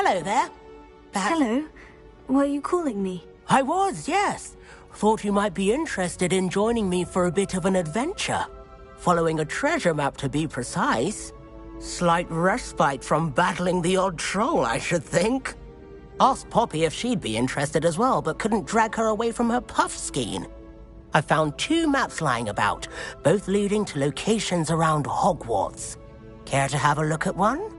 Hello there. Hello. Were you calling me? I was, yes. Thought you might be interested in joining me for a bit of an adventure. Following a treasure map, to be precise. Slight respite from battling the odd troll, I should think. Asked Poppy if she'd be interested as well, but couldn't drag her away from her puff skein. I found 2 maps lying about, both leading to locations around Hogwarts. Care to have a look at one?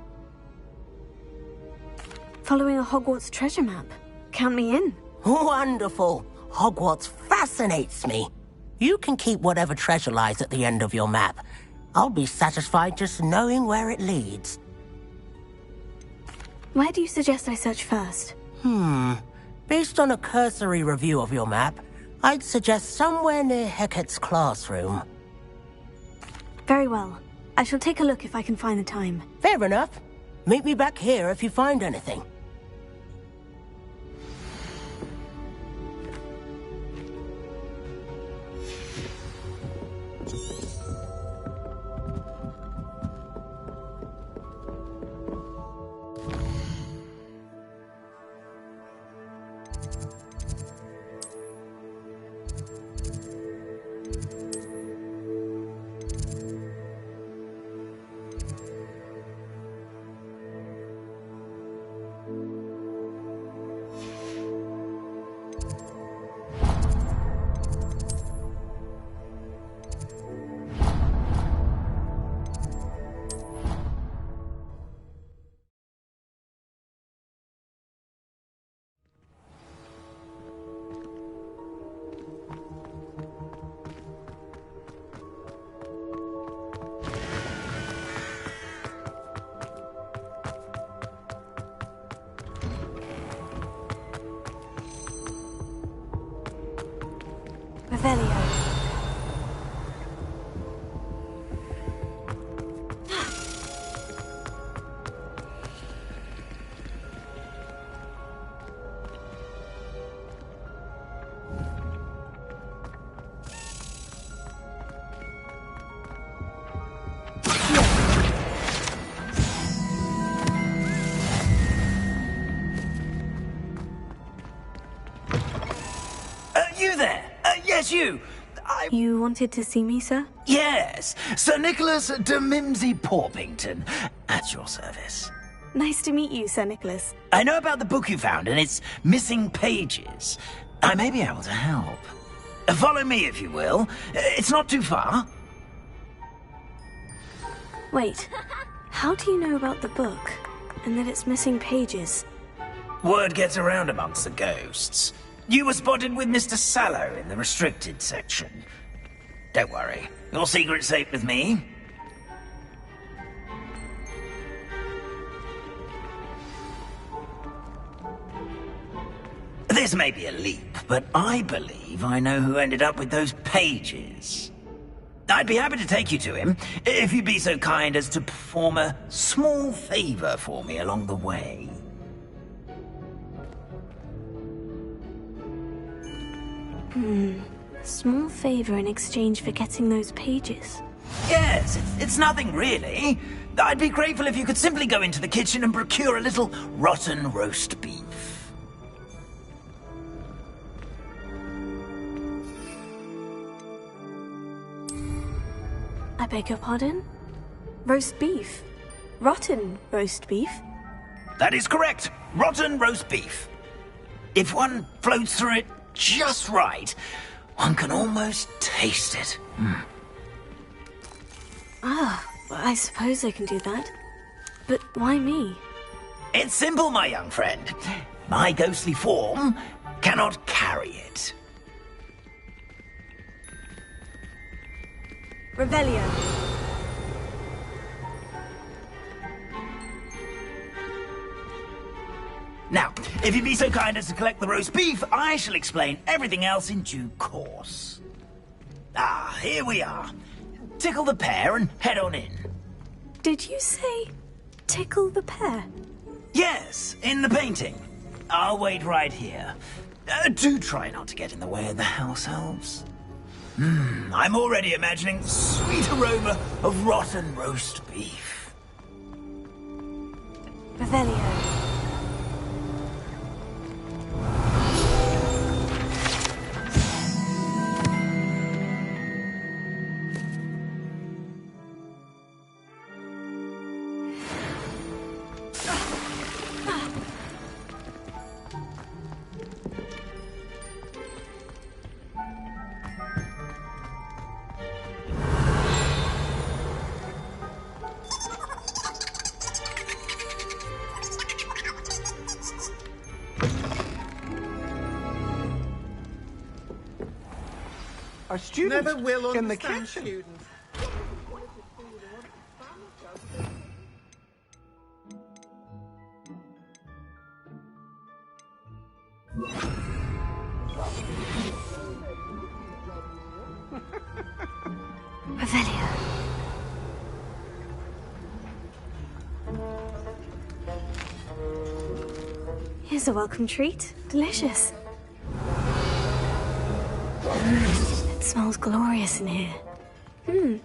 Following a Hogwarts treasure map. Count me in. Wonderful. Hogwarts fascinates me. You can keep whatever treasure lies at the end of your map. I'll be satisfied just knowing where it leads. Where do you suggest I search first? Based on a cursory review of your map, I'd suggest somewhere near Hecat's classroom. Very well. I shall take a look if I can find the time. Fair enough. Meet me back here if you find anything. Revelio. You there? Yes, you. You wanted to see me, sir? Yes, Sir Nicholas de Mimsy Porpington, at your service. Nice to meet you, Sir Nicholas. I know about the book you found and its missing pages. I may be able to help. Follow me, if you will. It's not too far. Wait, how do you know about the book? And that it's missing pages? Word gets around amongst the ghosts. You were spotted with Mr. Sallow in the restricted section. Don't worry, your secret's safe with me. This may be a leap, but I believe I know who ended up with those pages. I'd be happy to take you to him, if you'd be so kind as to perform a small favor for me along the way. A small favor in exchange for getting those pages. Yes, it's nothing really. I'd be grateful if you could simply go into the kitchen and procure a little rotten roast beef. I beg your pardon? Roast beef? Rotten roast beef? That is correct. Rotten roast beef. If one floats through it just right, one can almost taste it. I suppose I can do that. But why me? It's simple, my young friend. My ghostly form cannot carry it. Revelio. Now, if you'd be so kind as to collect the roast beef, I shall explain everything else in due course. Ah, here we are. Tickle the pear and head on in. Did you say tickle the pear? Yes, in the painting. I'll wait right here. Do try not to get in the way of the house elves. I'm already imagining the sweet aroma of rotten roast beef. Revelio. A student Never will in the understand kitchen. students. Revelio. Here's a welcome treat. Delicious. It smells glorious in here.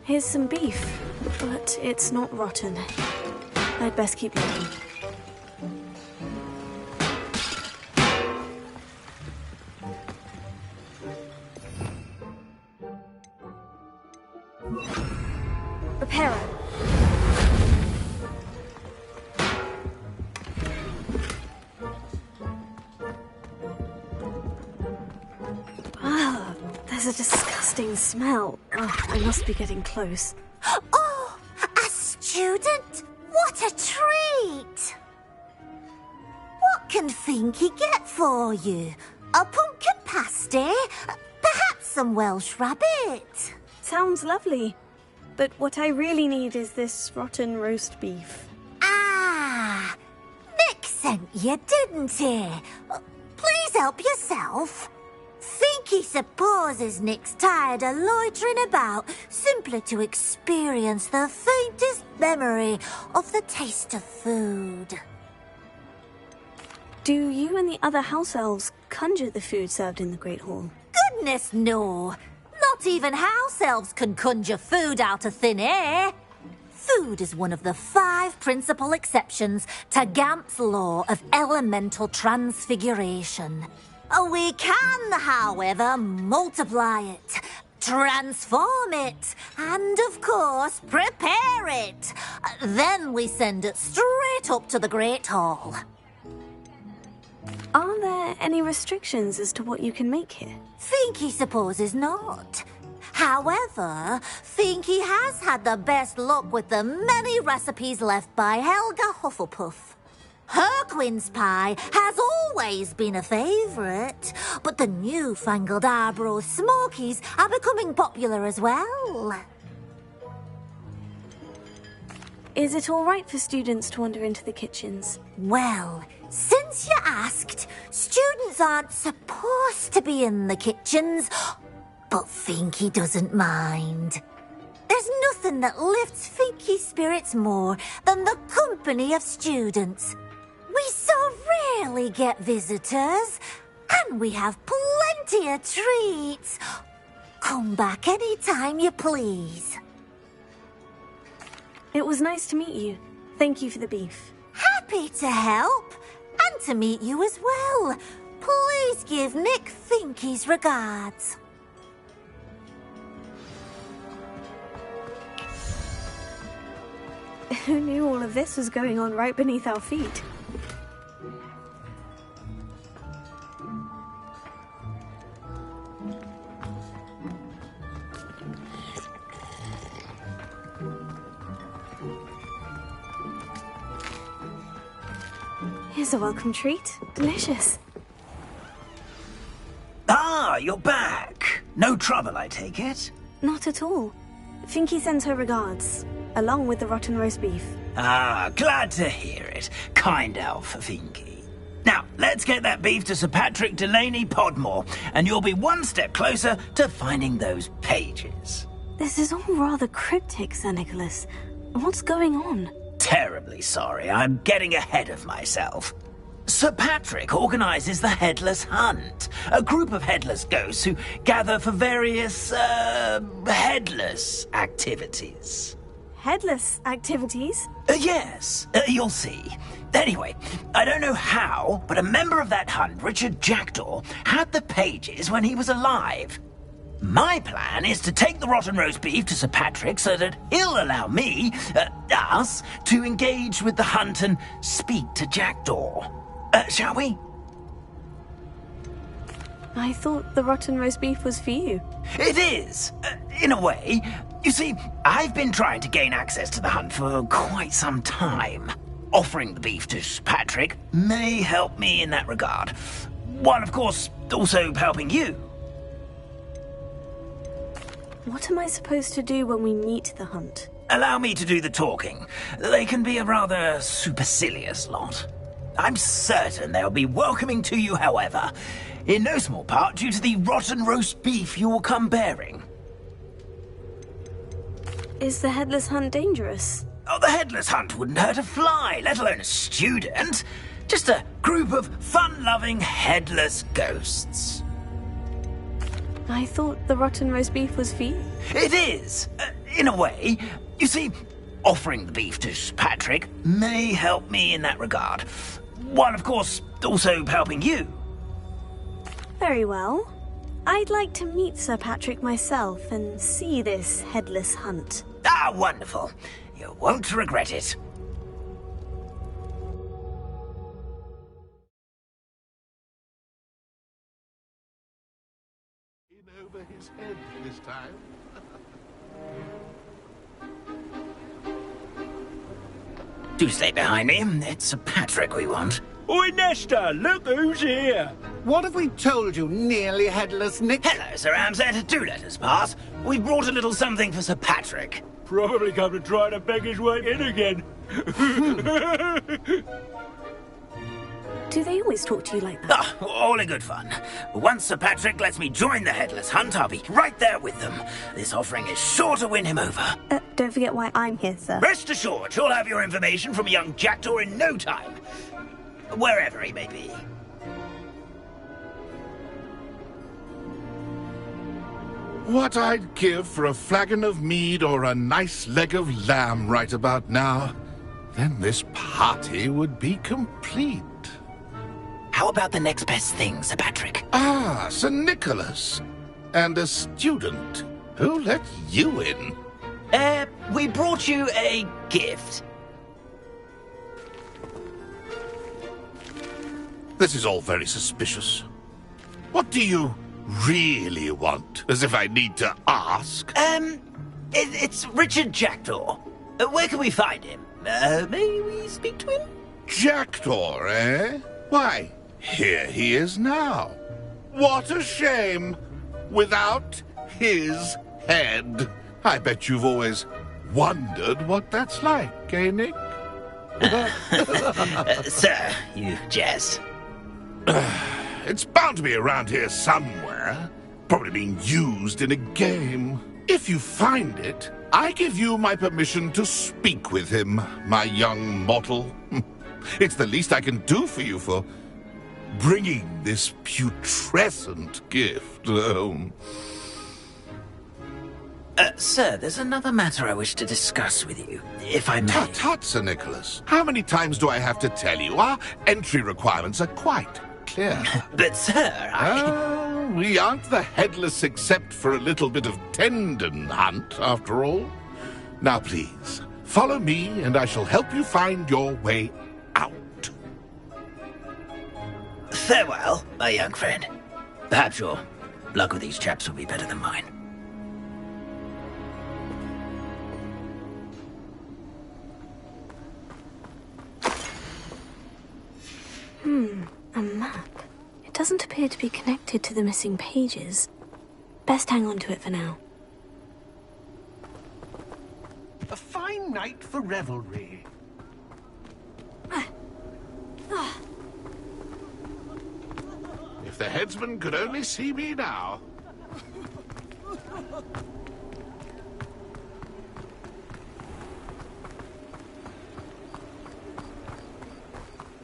Here's some beef, but it's not rotten. I'd best keep looking. Reparo. Ah, there's a disgusting smell. Oh, I must be getting close. Oh, a student? What a treat! What can Finky get for you? A pumpkin pasty? Perhaps some Welsh rabbit? Sounds lovely. But what I really need is this rotten roast beef. Ah, Nick sent you, didn't he? Please help yourself. Finky supposes Nick's tired of loitering about simply to experience the faintest memory of the taste of food. Do you and the other house elves conjure the food served in the Great Hall? Goodness, no. Not even house elves can conjure food out of thin air. Food is one of the 5 principal exceptions to Gamp's law of elemental transfiguration. We can, however, multiply it, transform it, and, of course, prepare it. Then we send it straight up to the Great Hall. Are there any restrictions as to what you can make here? Finky supposes not. However, Finky has had the best luck with the many recipes left by Helga Hufflepuff. Her quince pie has always been a favourite, but the newfangled Arbroath Smokies are becoming popular as well. Is it all right for students to wander into the kitchens? Well, since you asked, students aren't supposed to be in the kitchens, but Finky doesn't mind. There's nothing that lifts Finky's spirits more than the company of students. We so rarely get visitors, and we have plenty of treats. Come back any time you please. It was nice to meet you. Thank you for the beef. Happy to help, and to meet you as well. Please give Nick Finky's regards. Who knew all of this was going on right beneath our feet? Here's a welcome treat. Delicious. Ah, you're back. No trouble, I take it? Not at all. Finky sends her regards, along with the rotten roast beef. Ah, glad to hear it. Kind elf, Finky. Now, let's get that beef to Sir Patrick Delaney Podmore, and you'll be one step closer to finding those pages. This is all rather cryptic, Sir Nicholas. What's going on? Terribly sorry, I'm getting ahead of myself. Sir Patrick organises the Headless Hunt, a group of headless ghosts who gather for various, headless activities. Headless activities? Yes, you'll see. Anyway, I don't know how, but a member of that hunt, Richard Jackdaw, had the pages when he was alive. My plan is to take the rotten roast beef to Sir Patrick so that he'll allow me, us, to engage with the hunt and speak to Jackdaw. Shall we? I thought the rotten roast beef was for you. It is, in a way. You see, I've been trying to gain access to the hunt for quite some time. Offering the beef to Sir Patrick may help me in that regard. While, of course, also helping you. What am I supposed to do when we meet the hunt? Allow me to do the talking. They can be a rather supercilious lot. I'm certain they'll be welcoming to you, however, in no small part due to the rotten roast beef you will come bearing. Is the headless hunt dangerous? Oh, the headless hunt wouldn't hurt a fly, let alone a student. Just a group of fun-loving headless ghosts. I thought the rotten roast beef was for you. It is, in a way. You see, offering the beef to Sir Patrick may help me in that regard. While, of course, also helping you. Very well. I'd like to meet Sir Patrick myself and see this headless hunt. Ah, wonderful. You won't regret it. In over his head this time. Do stay behind me. It's Sir Patrick we want. Oi, Nesta, look who's here. What have we told you, nearly headless Nick? Hello, Sir Ramsay. Do let us pass. We've brought a little something for Sir Patrick. Probably come to try to beg his way in again. Do they always talk to you like that? Ah, all in good fun. Once Sir Patrick lets me join the headless hunt, I'll be right there with them. This offering is sure to win him over. Don't forget why I'm here, sir. Rest assured, you'll have your information from young Jackdaw in no time. Wherever he may be. What I'd give for a flagon of mead or a nice leg of lamb right about now. Then this party would be complete. How about the next best thing, Sir Patrick? Ah, Sir Nicholas. And a student. Who let you in? We brought you a gift. This is all very suspicious. What do you really want? As if I need to ask. It's Richard Jackdaw. Where can we find him? May we speak to him? Jackdaw, eh? Why, here he is now. What a shame. Without his head. I bet you've always wondered what that's like, eh, Nick? Sir, you jest. It's bound to be around here somewhere. Probably being used in a game. If you find it, I give you my permission to speak with him, my young mortal. It's the least I can do for you for bringing this putrescent gift home. Sir, there's another matter I wish to discuss with you, if I may. Tut, tut, Sir Nicholas. How many times do I have to tell you? Our entry requirements are quite clear. But, sir, We aren't the headless except for a little bit of tendon hunt, after all. Now, please, follow me, and I shall help you find your way out. Farewell, my young friend. Perhaps your luck with these chaps will be better than mine. A map. It doesn't appear to be connected to the missing pages. Best hang on to it for now. A fine night for revelry. If the headsman could only see me now.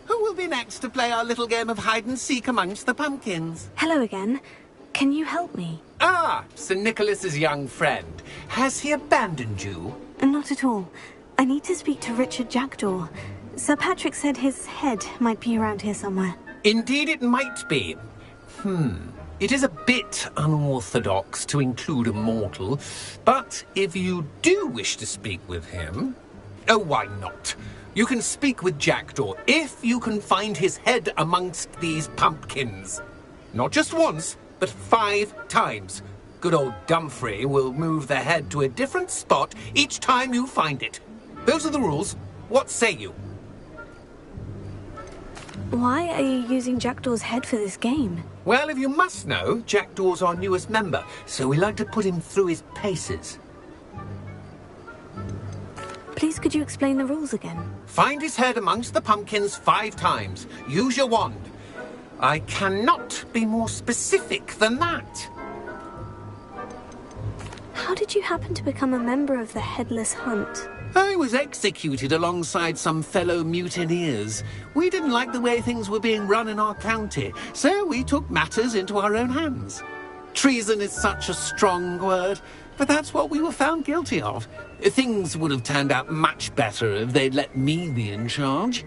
Who will be next to play our little game of hide-and-seek amongst the pumpkins? Hello again. Can you help me? Ah, Sir Nicholas's young friend. Has he abandoned you? Not at all. I need to speak to Richard Jackdaw. Sir Patrick said his head might be around here somewhere. Indeed it might be. It is a bit unorthodox to include a mortal, but if you do wish to speak with him... Oh, why not? You can speak with Jackdaw if you can find his head amongst these pumpkins. Not just once, but 5 times. Good old Dumfrey will move the head to a different spot each time you find it. Those are the rules. What say you? Why are you using Jackdaw's head for this game? Well, if you must know, Jackdaw's our newest member, so we like to put him through his paces. Please could you explain the rules again? Find his head amongst the pumpkins 5 times. Use your wand. I cannot be more specific than that. How did you happen to become a member of the Headless Hunt? I was executed alongside some fellow mutineers. We didn't like the way things were being run in our county, so we took matters into our own hands. Treason is such a strong word, but that's what we were found guilty of. Things would have turned out much better if they'd let me be in charge.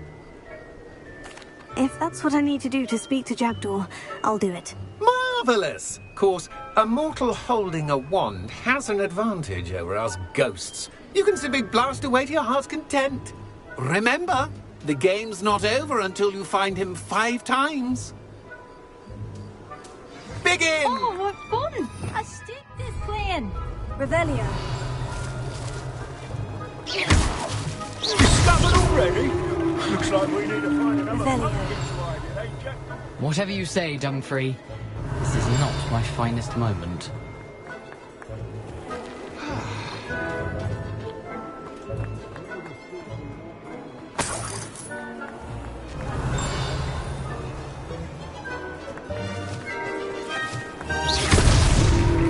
If that's what I need to do to speak to Jackdaw, I'll do it. Marvellous! Of course, a mortal holding a wand has an advantage over us ghosts. You can simply blast away to your heart's content. Remember, the game's not over until you find him 5 times. Begin! Oh, what fun! A stick this playing. Revelio. Discovered already? Looks like we need to find another Revelio. pumpkin to hide in, eh, Jack? Whatever you say, Dumfrey. This is not my finest moment.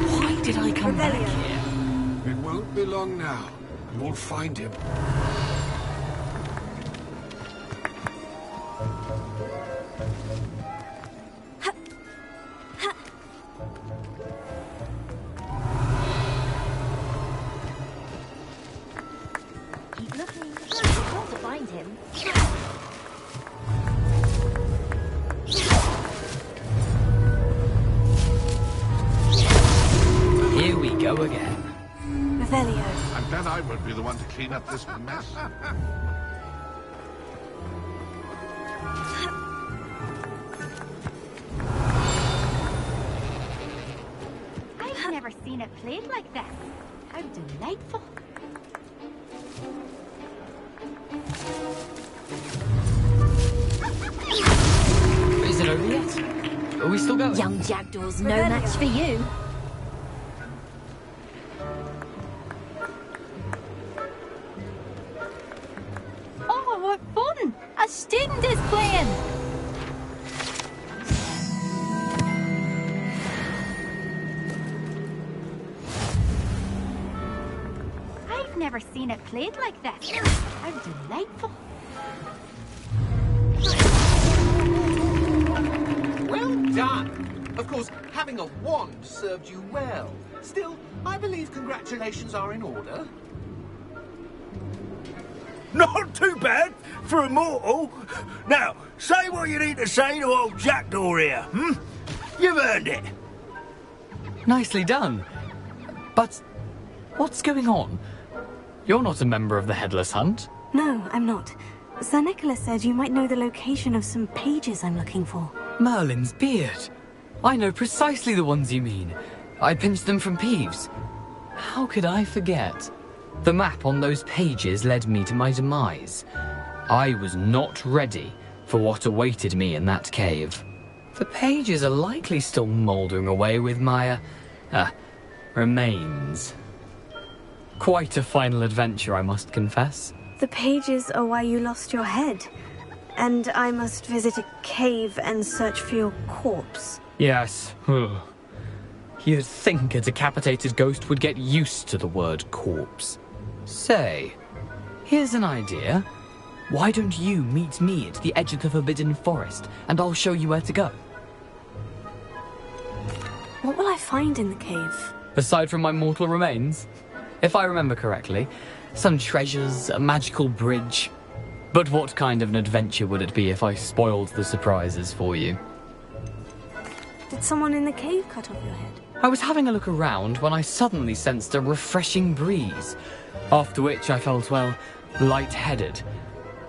Why did I come back here? It won't be long now. You'll find him. Keep looking. You've got to find him. Here we go again. Revelio. I'm glad I won't be the one to clean up this mess. I've never seen it played like this. How delightful. Is it over yet? Are we still going? Young Jackdaw's no match for you. Oh, what fun! A student is playing! I've never seen it played like this. How delightful. Well done! Of course, having a wand served you well. Still, I believe congratulations are in order. Not too bad for a mortal. Now, say what you need to say to old Jackdaw here, hmm? You've earned it. Nicely done. But what's going on? You're not a member of the Headless Hunt. No, I'm not. Sir Nicholas said you might know the location of some pages I'm looking for. Merlin's beard. I know precisely the ones you mean. I pinched them from Peeves. How could I forget? The map on those pages led me to my demise. I was not ready for what awaited me in that cave. The pages are likely still mouldering away with my, remains. Quite a final adventure, I must confess. The pages are why you lost your head. And I must visit a cave and search for your corpse. Yes. You'd think a decapitated ghost would get used to the word corpse. Say, here's an idea. Why don't you meet me at the edge of the Forbidden Forest, and I'll show you where to go? What will I find in the cave? Aside from my mortal remains, if I remember correctly, some treasures, a magical bridge. But what kind of an adventure would it be if I spoiled the surprises for you? Did someone in the cave cut off your head? I was having a look around when I suddenly sensed a refreshing breeze, after which I felt, well, lightheaded.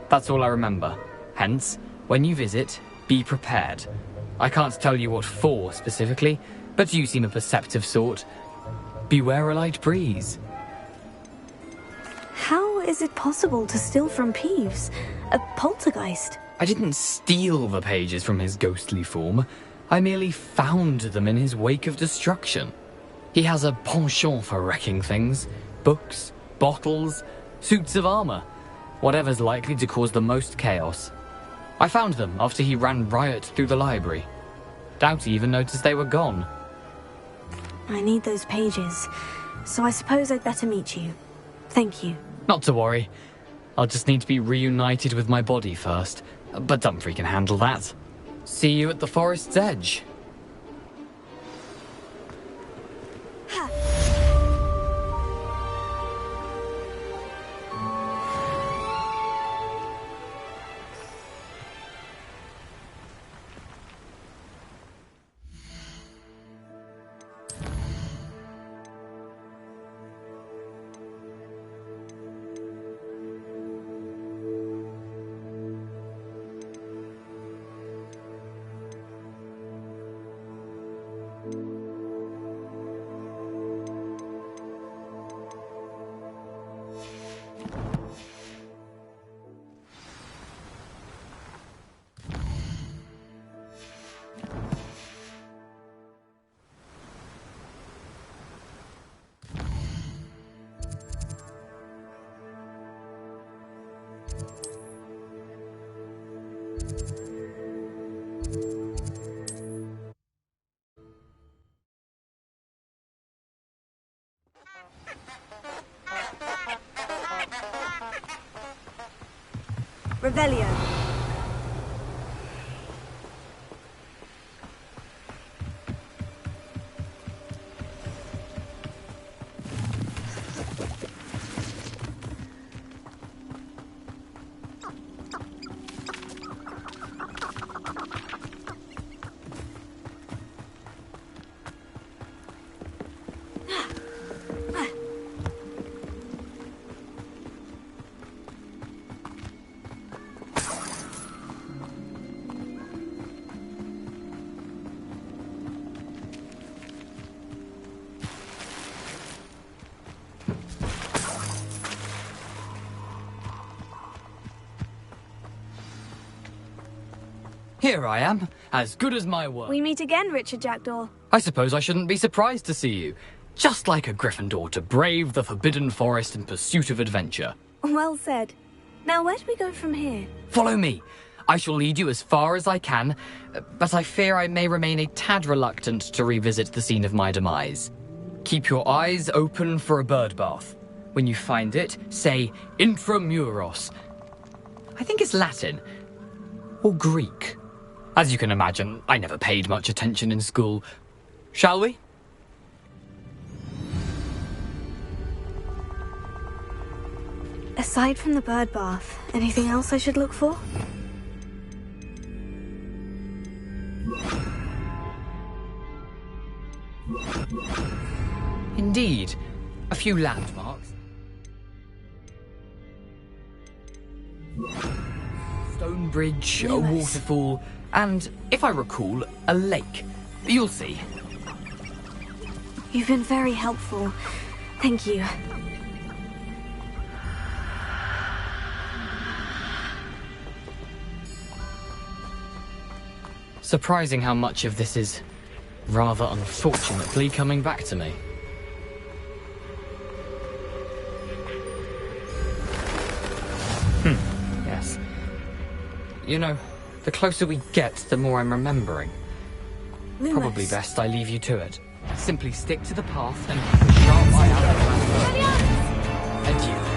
That's all I remember. Hence, when you visit, be prepared. I can't tell you what for specifically, but you seem a perceptive sort. Beware a light breeze. How is it possible to steal from Peeves? A poltergeist? I didn't steal the pages from his ghostly form. I merely found them in his wake of destruction. He has a penchant for wrecking things. Books, bottles, suits of armor. Whatever's likely to cause the most chaos. I found them after he ran riot through the library. Doubt he even noticed they were gone. I need those pages, so I suppose I'd better meet you. Thank you. Not to worry. I'll just need to be reunited with my body first. But Dumfries can handle that. See you at the forest's edge. Revelio. Here I am, as good as my word. We meet again, Richard Jackdaw. I suppose I shouldn't be surprised to see you. Just like a Gryffindor to brave the Forbidden Forest in pursuit of adventure. Well said. Now, where do we go from here? Follow me. I shall lead you as far as I can, but I fear I may remain a tad reluctant to revisit the scene of my demise. Keep your eyes open for a bird bath. When you find it, say Intramuros. I think it's Latin. Or Greek. As you can imagine, I never paid much attention in school. Shall we? Aside from the bird bath, anything else I should look for? Indeed. A few landmarks. Stone bridge, a waterfall, and, if I recall, a lake. You'll see. You've been very helpful. Thank you. Surprising how much of this is, rather unfortunately, coming back to me. Yes. You know, the closer we get, the more I'm remembering. Lumos. Probably best I leave you to it. Simply stick to the path and keep a sharp eye out for that bird. And you.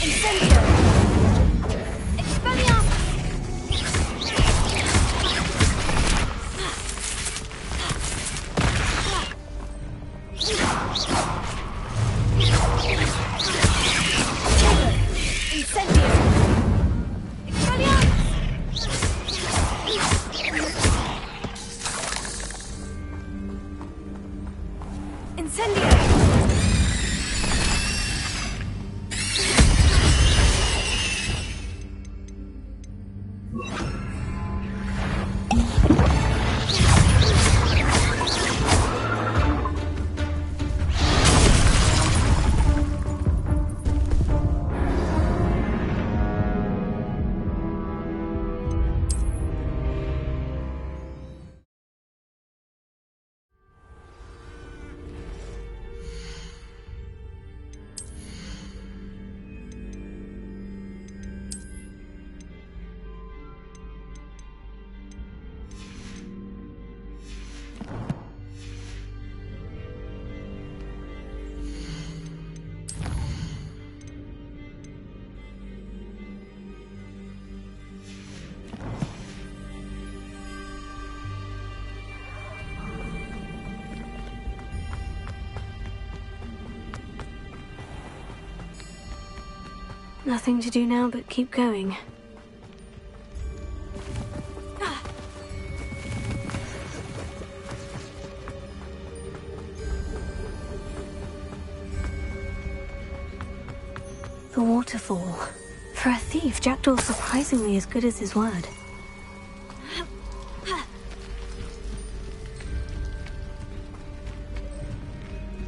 Incendio! Expelliarmus! Incendio! Expelliarmus! Incendio! Nothing to do now but keep going. The waterfall. For a thief, Jackdaw's surprisingly as good as his word.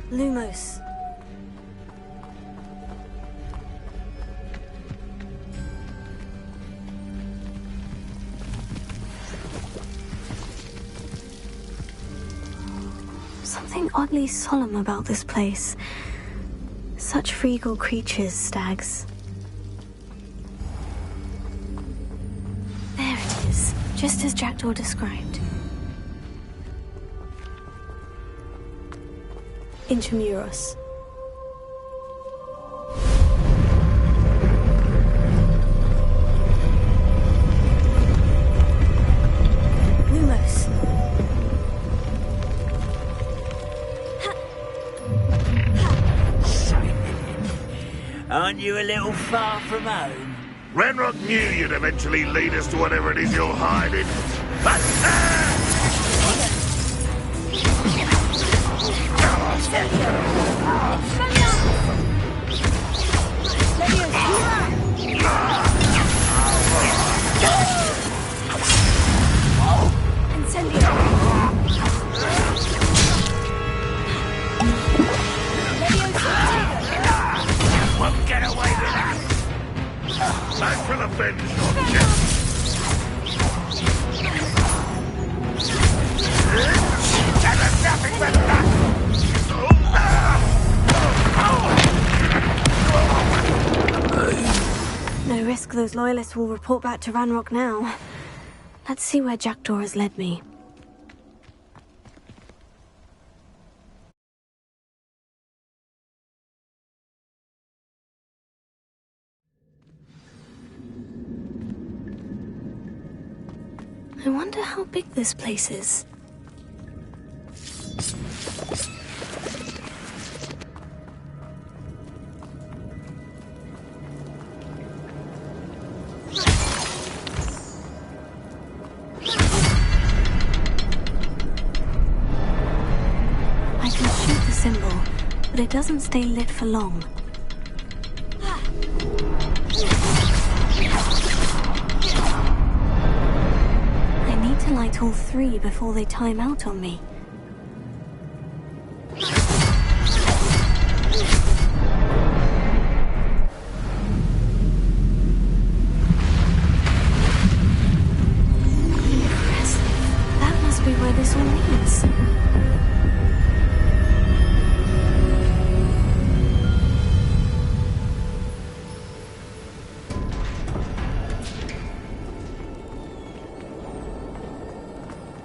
Lumos. Something oddly solemn about this place. Such regal creatures, stags. There it is, just as Jackdaw described. Intramuros. Lumos. Aren't you a little far from home? Ranrock knew you'd eventually lead us to whatever it is you're hiding. But... Won't get away with that! I will avenge your death! And there's nothing but that! No risk those loyalists will report back to Ranrock now. Let's see where Jackdaw has led me. I wonder how big this place is. I can shoot the symbol, but it doesn't stay lit for long. To light all three before they time out on me. Impressive. That must be where this all leads.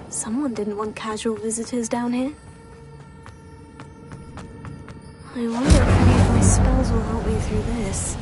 Someone didn't want casual visitors down here. I wonder if any of my spells will help me through this.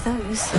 liked those.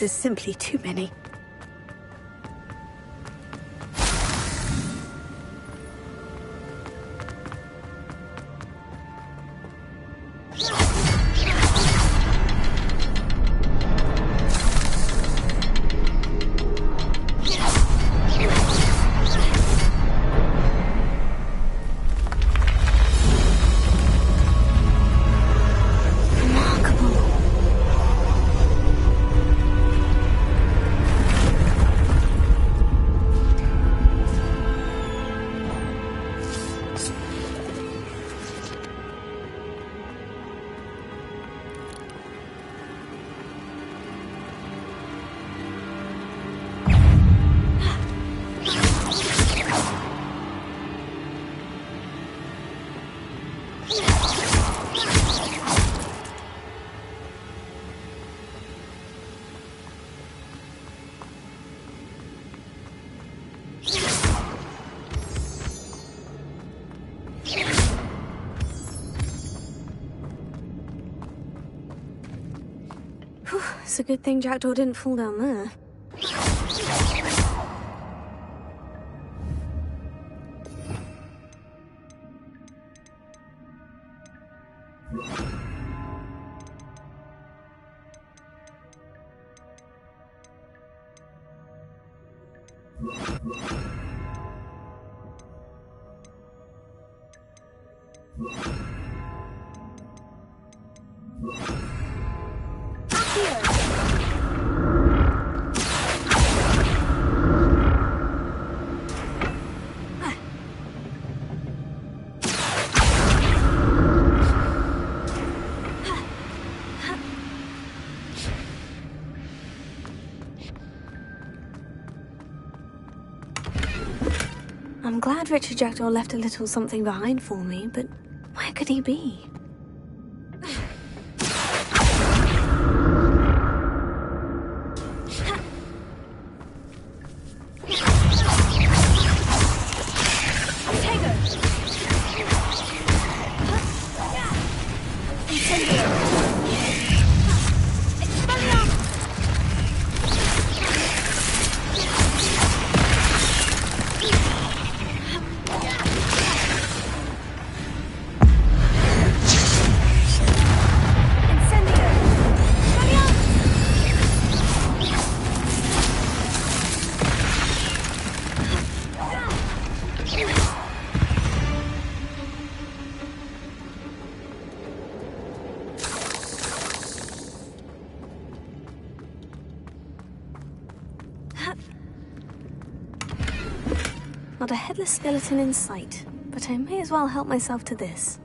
Is simply too many. It's a good thing Jackdaw didn't fall down there. I'm I'm glad Richard Jackdaw left a little something behind for me, but where could he be? Not a headless skeleton in sight, but I may as well help myself to this.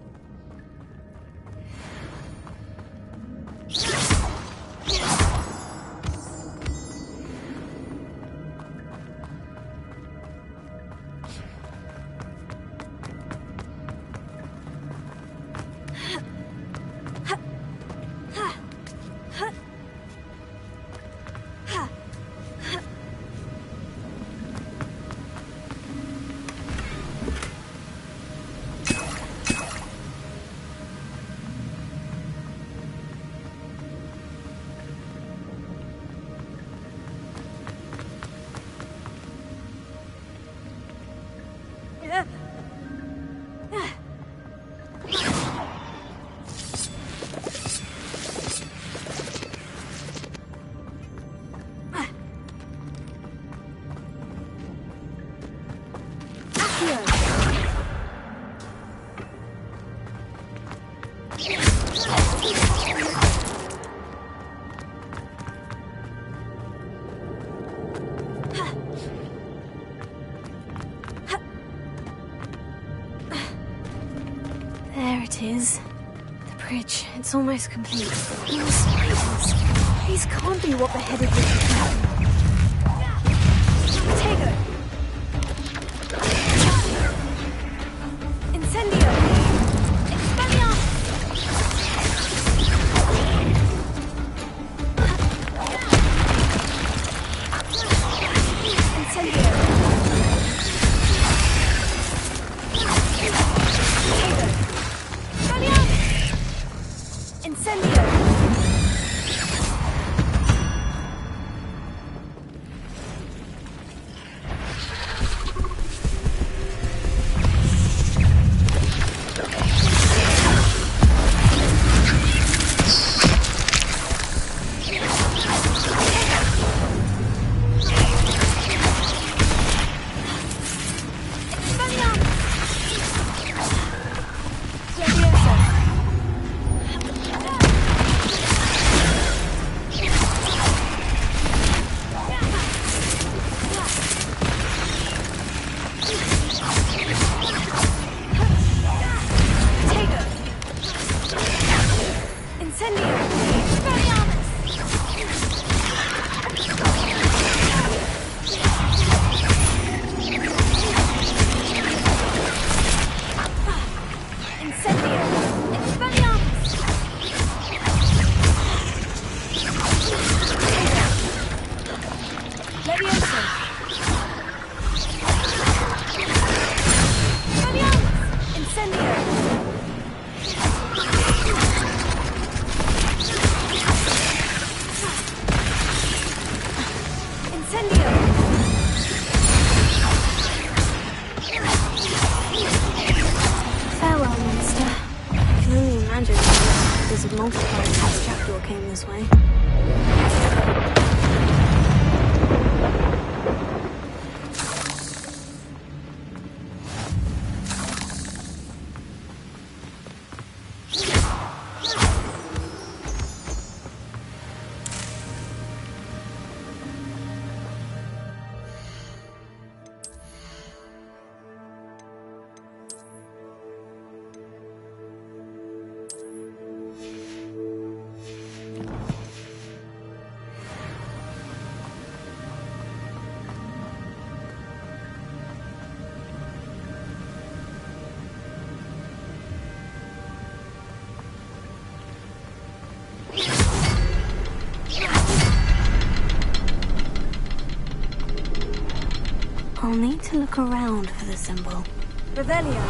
There it is. The bridge. It's almost complete. More spiders. These can't be what the headed Richard Tago! Incendio! need to look around for the symbol. Revelio.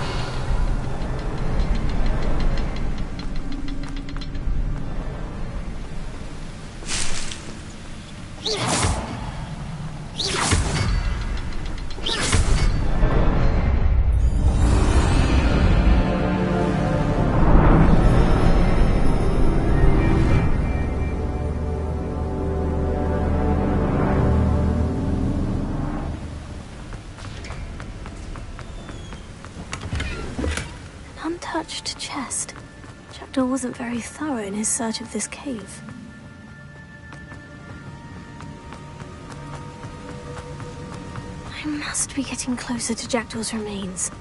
Untouched chest. Jackdaw wasn't very thorough in his search of this cave. I must be getting closer to Jackdaw's remains.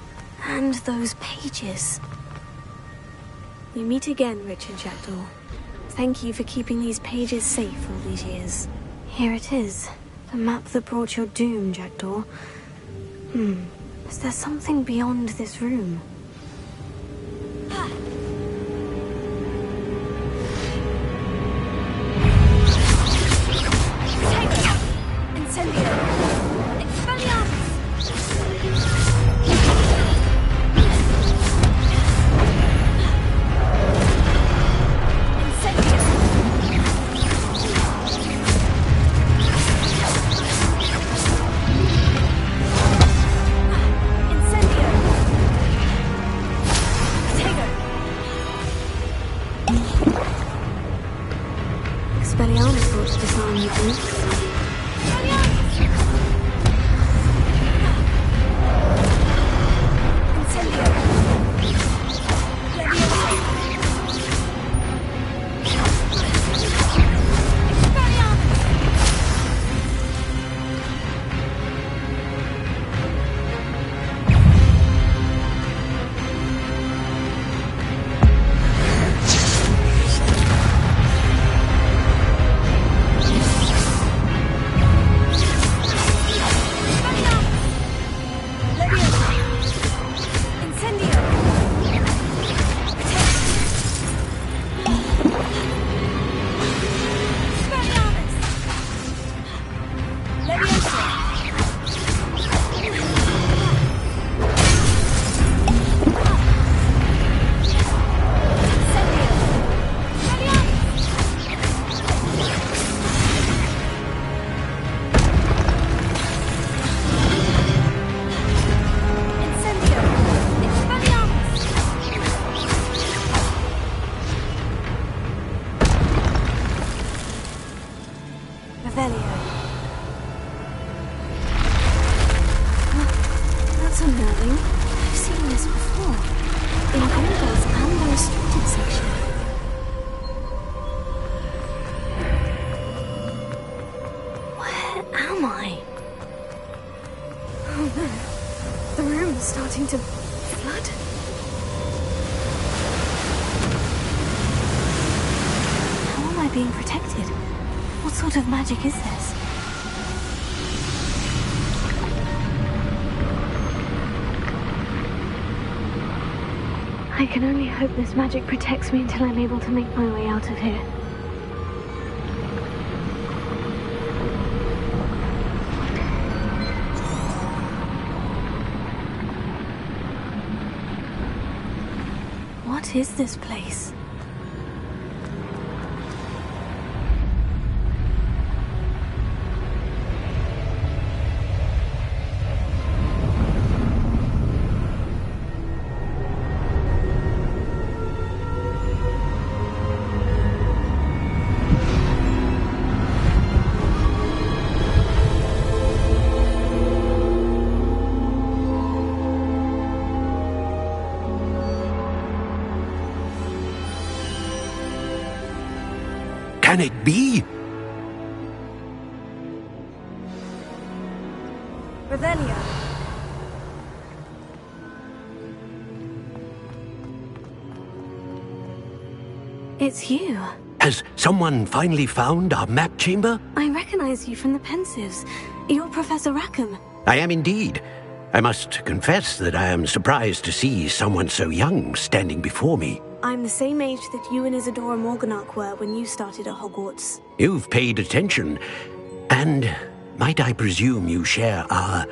And those pages. We meet again, Richard Jackdaw. Thank you for keeping these pages safe all these years. Here it is. The map that brought your doom, Jackdaw. Is there something beyond this room? That's unnerving. I've seen this before. In corridors and the restricted section. Where am I? Oh no. The room is starting to flood. How am I being protected? What sort of magic is this? I can only hope this magic protects me until I'm able to make my way out of here. What is this place? Can it be? Revelio. It's you. Has someone finally found our map chamber? I recognize you from the Pensives. You're Professor Rackham. I am indeed. I must confess that I am surprised to see someone so young standing before me. I'm the same age that you and Isadora Morganach were when you started at Hogwarts. You've paid attention. And might I presume you share our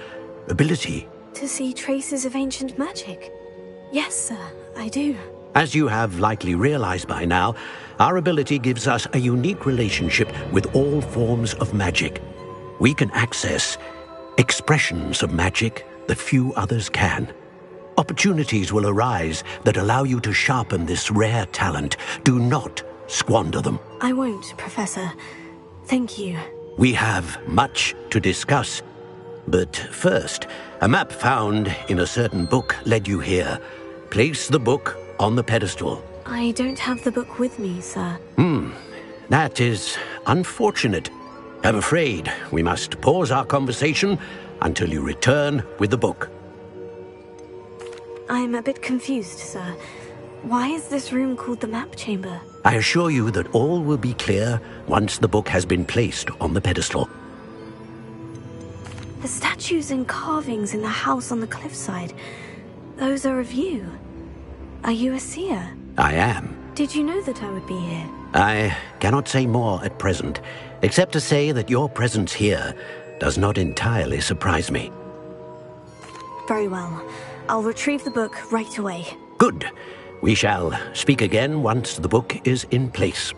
ability? To see traces of ancient magic. Yes, sir, I do. As you have likely realized by now, our ability gives us a unique relationship with all forms of magic. We can access expressions of magic that few others can. Opportunities will arise that allow you to sharpen this rare talent. Do not squander them. I won't, Professor. Thank you. We have much to discuss. But first, a map found in a certain book led you here. Place the book on the pedestal. I don't have the book with me, sir. That is unfortunate. I'm afraid we must pause our conversation until you return with the book. I'm a bit confused, sir. Why is this room called the map chamber? I assure you that all will be clear once the book has been placed on the pedestal. The statues and carvings in the house on the cliffside, those are of you. Are you a seer? I am. Did you know that I would be here? I cannot say more at present, except to say that your presence here does not entirely surprise me. Very well. I'll retrieve the book right away. Good. We shall speak again once the book is in place.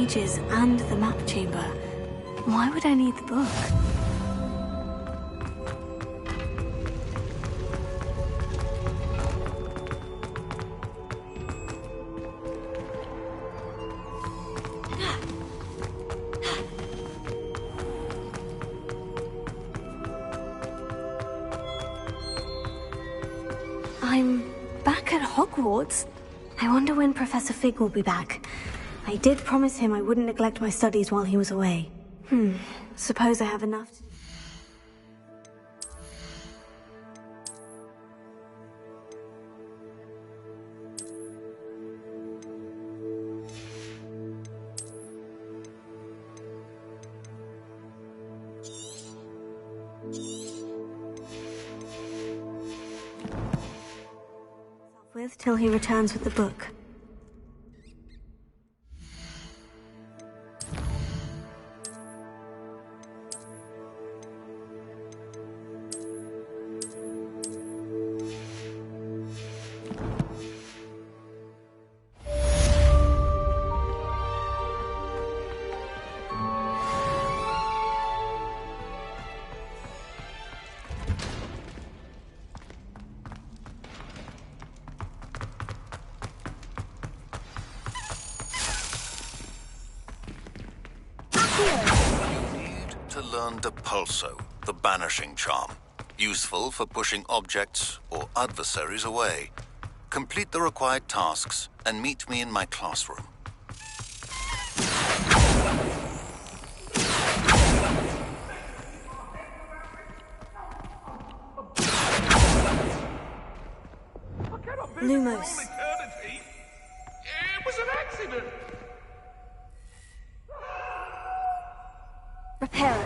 pages and the map chamber. Why would I need the book? I'm back at Hogwarts. I wonder when Professor Fig will be back. I did promise him I wouldn't neglect my studies while he was away. Suppose I have enough to... with till he returns with the book. The Pulso, the banishing charm. Useful for pushing objects or adversaries away. Complete the required tasks and meet me in my classroom. Lumos. It was an accident. Reparo.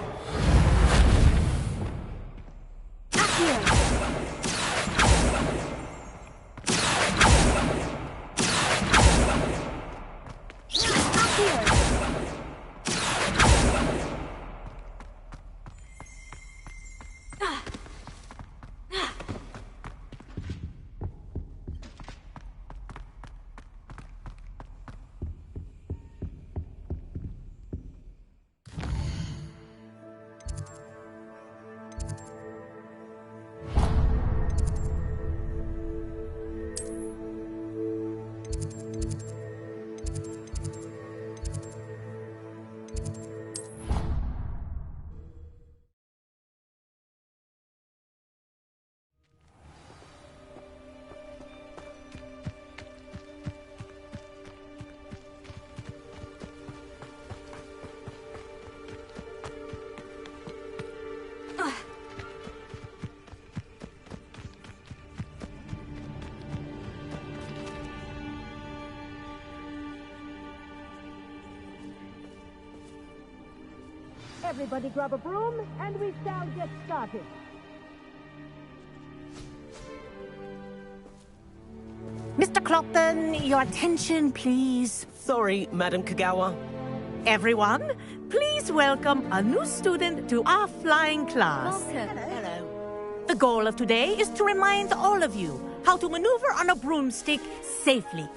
Everybody grab a broom, and we shall get started. Mr. Clopton, your attention, please. Sorry, Madam Kagawa. Everyone, please welcome a new student to our flying class. Welcome. Hello. The goal of today is to remind all of you how to maneuver on a broomstick safely,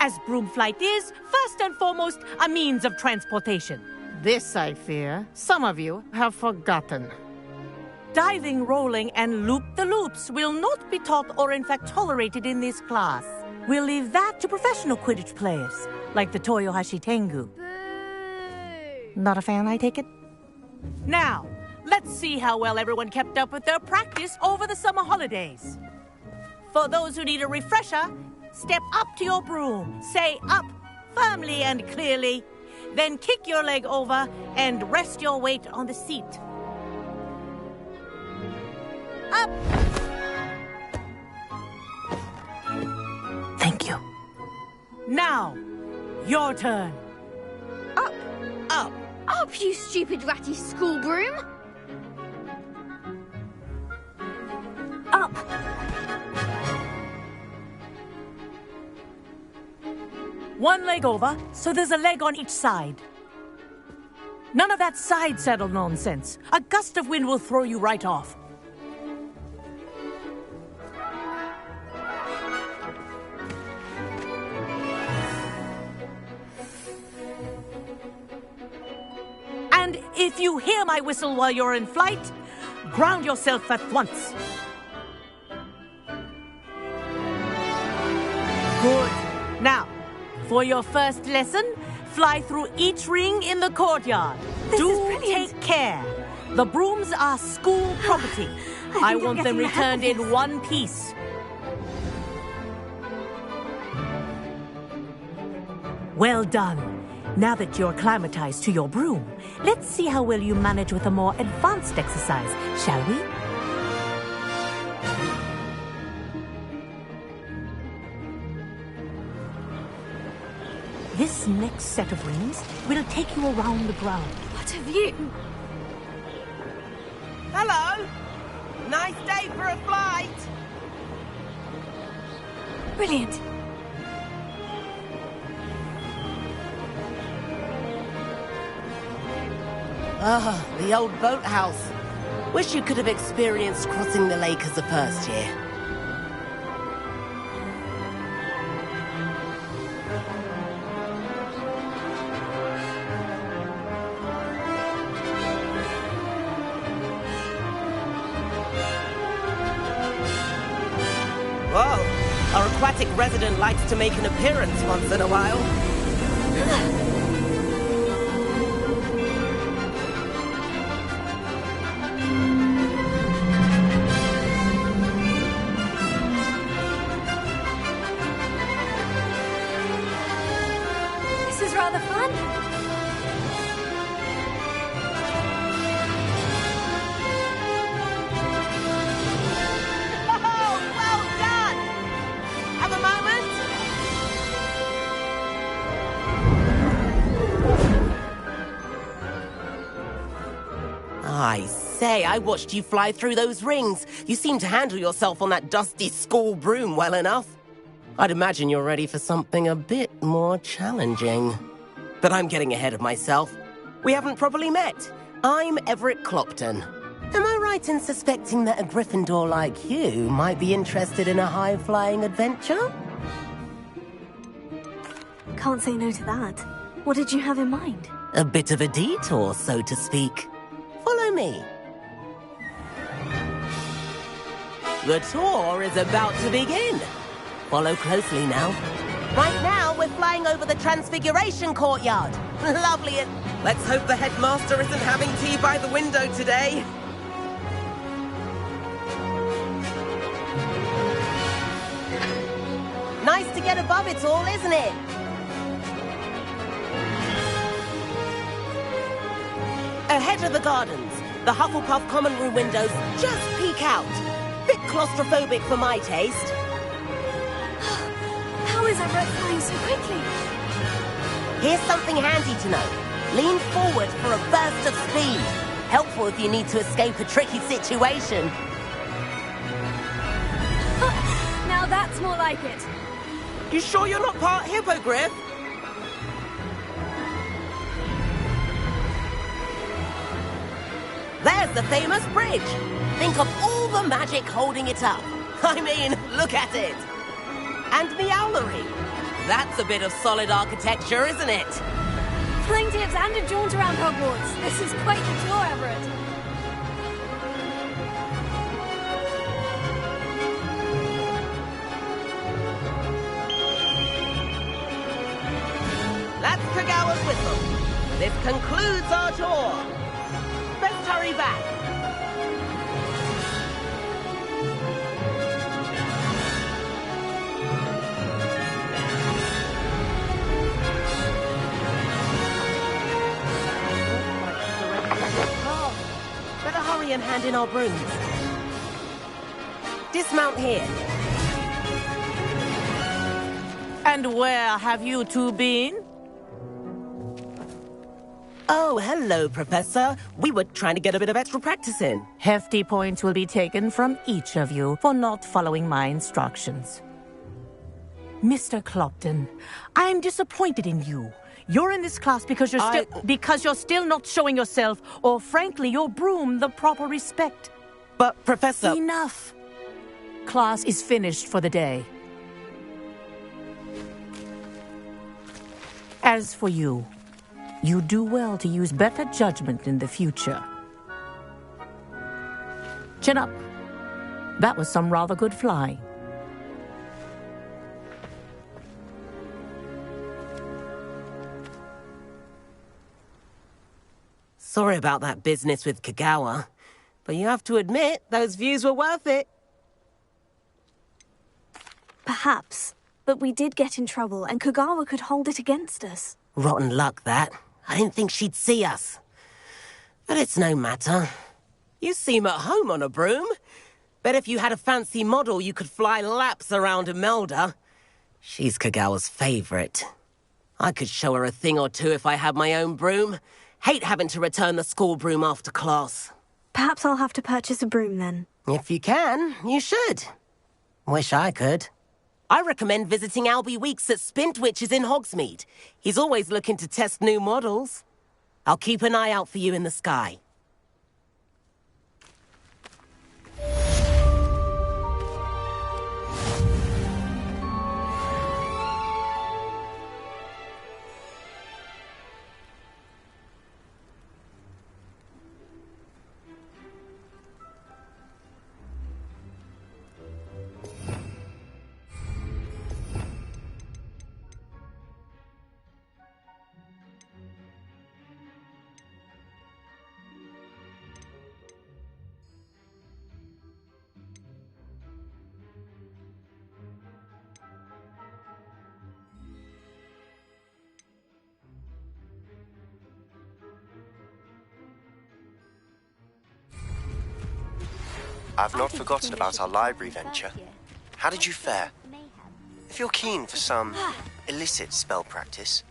as broom flight is, first and foremost, a means of transportation. This, I fear, some of you have forgotten. Diving, rolling, and loop-the-loops will not be taught or in fact tolerated in this class. We'll leave that to professional Quidditch players, like the Toyohashi Tengu. Not a fan, I take it? Now, let's see how well everyone kept up with their practice over the summer holidays. For those who need a refresher, step up to your broom, say up, firmly and clearly, then kick your leg over and rest your weight on the seat. Up! Thank you. Now, your turn. Up! Up! Up, you stupid ratty school broom! Up! One leg over, so there's a leg on each side. None of that side saddle nonsense. A gust of wind will throw you right off. If you hear my whistle while you're in flight, ground yourself at once. Good. Now, for your first lesson, fly through each ring in the courtyard. Do take care. The brooms are school property. I want them returned in one piece. Well done. Now that you're acclimatized to your broom, let's see how well you manage with a more advanced exercise, shall we? This next set of rings will take you around the ground. What a view! Hello! Nice day for a flight! Brilliant. Ah, the old boathouse. Wish you could have experienced crossing the lake as a first year. Whoa, our aquatic resident likes to make an appearance once in a while. This is rather fun. Oh, well done! Have a moment? I say, I watched you fly through those rings. You seem to handle yourself on that dusty school broom well enough. I'd imagine you're ready for something a bit more challenging. But I'm getting ahead of myself. We haven't properly met. I'm Everett Clopton. Am I right in suspecting that a Gryffindor like you might be interested in a high-flying adventure? Can't say no to that. What did you have in mind? A bit of a detour, so to speak. Follow me. The tour is about to begin. Follow closely now. Right now, we're flying over the Transfiguration Courtyard. Lovely. Let's hope the headmaster isn't having tea by the window today. Nice to get above it all, isn't it? Ahead of the gardens, the Hufflepuff common room windows just peek out. Bit claustrophobic for my taste. How is Everett flying so quickly? Here's something handy to know. Lean forward for a burst of speed. Helpful if you need to escape a tricky situation. Now that's more like it. You sure you're not part hippogriff? There's the famous bridge. Think of all the magic holding it up. I mean, look at it. And the owlery. That's a bit of solid architecture, isn't it? Flying tips and a jaunt around Hogwarts. This is quite the tour, Everett. That's Kagawa's whistle. This concludes our tour. Best hurry back. Better hurry and hand in our brooms. Dismount here. And where have you two been? Oh, hello, Professor. We were trying to get a bit of extra practice in. Hefty points will be taken from each of you for not following my instructions. Mr. Clopton, I'm disappointed in you. You're in this class because you're still not showing yourself, or frankly, your broom, the proper respect. But, Professor... Enough. Class is finished for the day. As for you, You do well to use better judgment in the future. Chin up. That was some rather good flying. Sorry about that business with Kagawa, but you have to admit, those views were worth it. Perhaps, but we did get in trouble and Kagawa could hold it against us. Rotten luck, that. I didn't think she'd see us. But it's no matter. You seem at home on a broom. Bet if you had a fancy model, you could fly laps around Imelda. She's Kagawa's favorite. I could show her a thing or two if I had my own broom. Hate having to return the school broom after class. Perhaps I'll have to purchase a broom then. If you can, you should. Wish I could. I recommend visiting Albie Weeks at Spintwitches in Hogsmeade. He's always looking to test new models. I'll keep an eye out for you in the sky. I've not forgotten about our library venture. How did you fare? If you're keen for some illicit spell practice,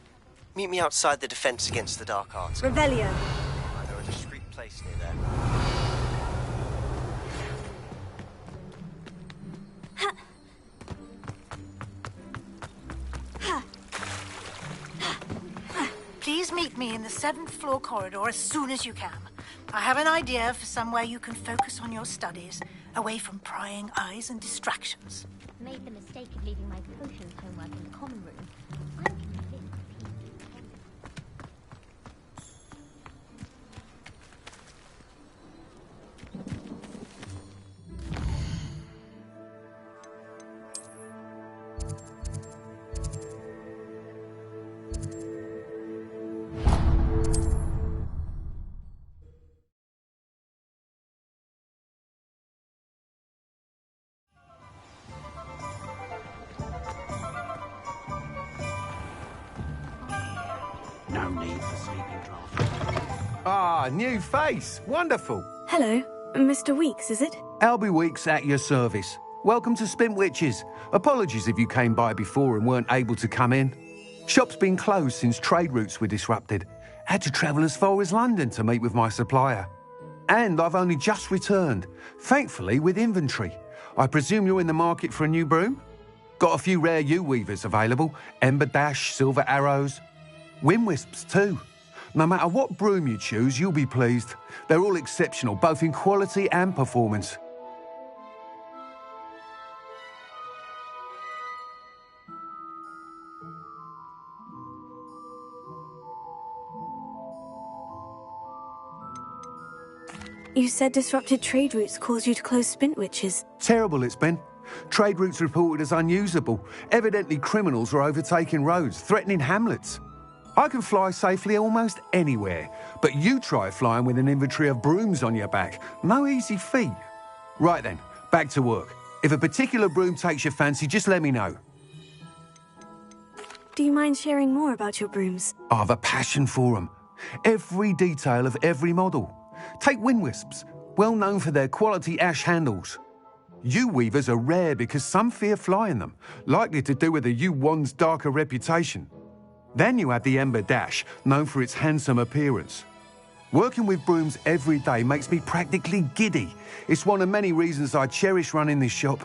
meet me outside the Defense Against the Dark Arts. Revelio. I know a discreet place near there. Please meet me in the 7th floor corridor as soon as you can. I have an idea for somewhere you can focus on your studies, away from prying eyes and distractions. Made the mistake of leaving my potions homework in the common room. I'm convinced. No need for sleeping draught. Ah, new face. Wonderful. Hello, Mr. Weeks, is it? Albie Weeks at your service. Welcome to Spintwitches. Apologies if you came by before and weren't able to come in. Shop's been closed since trade routes were disrupted. Had to travel as far as London to meet with my supplier. And I've only just returned, thankfully with inventory. I presume you're in the market for a new broom? Got a few rare U-weavers available. Ember Dash, Silver Arrows. Wind Wisps too. No matter what broom you choose, you'll be pleased. They're all exceptional, both in quality and performance. You said disrupted trade routes caused you to close Spintwitches. Terrible it's been. Trade routes reported as unusable. Evidently criminals are overtaking roads, threatening hamlets. I can fly safely almost anywhere, but you try flying with an inventory of brooms on your back. No easy feat. Right then, back to work. If a particular broom takes your fancy, just let me know. Do you mind sharing more about your brooms? I have a passion for them. Every detail of every model. Take Wind Wisps, well known for their quality ash handles. U-weavers are rare because some fear flying them, likely to do with the U-wand's darker reputation. Then you have the Ember Dash, known for its handsome appearance. Working with brooms every day makes me practically giddy. It's one of many reasons I cherish running this shop.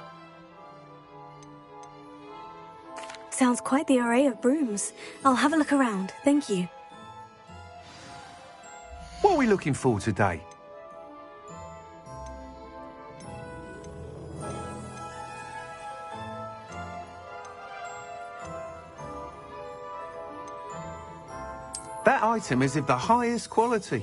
Sounds quite the array of brooms. I'll have a look around, thank you. What are we looking for today? That That item is of the highest quality.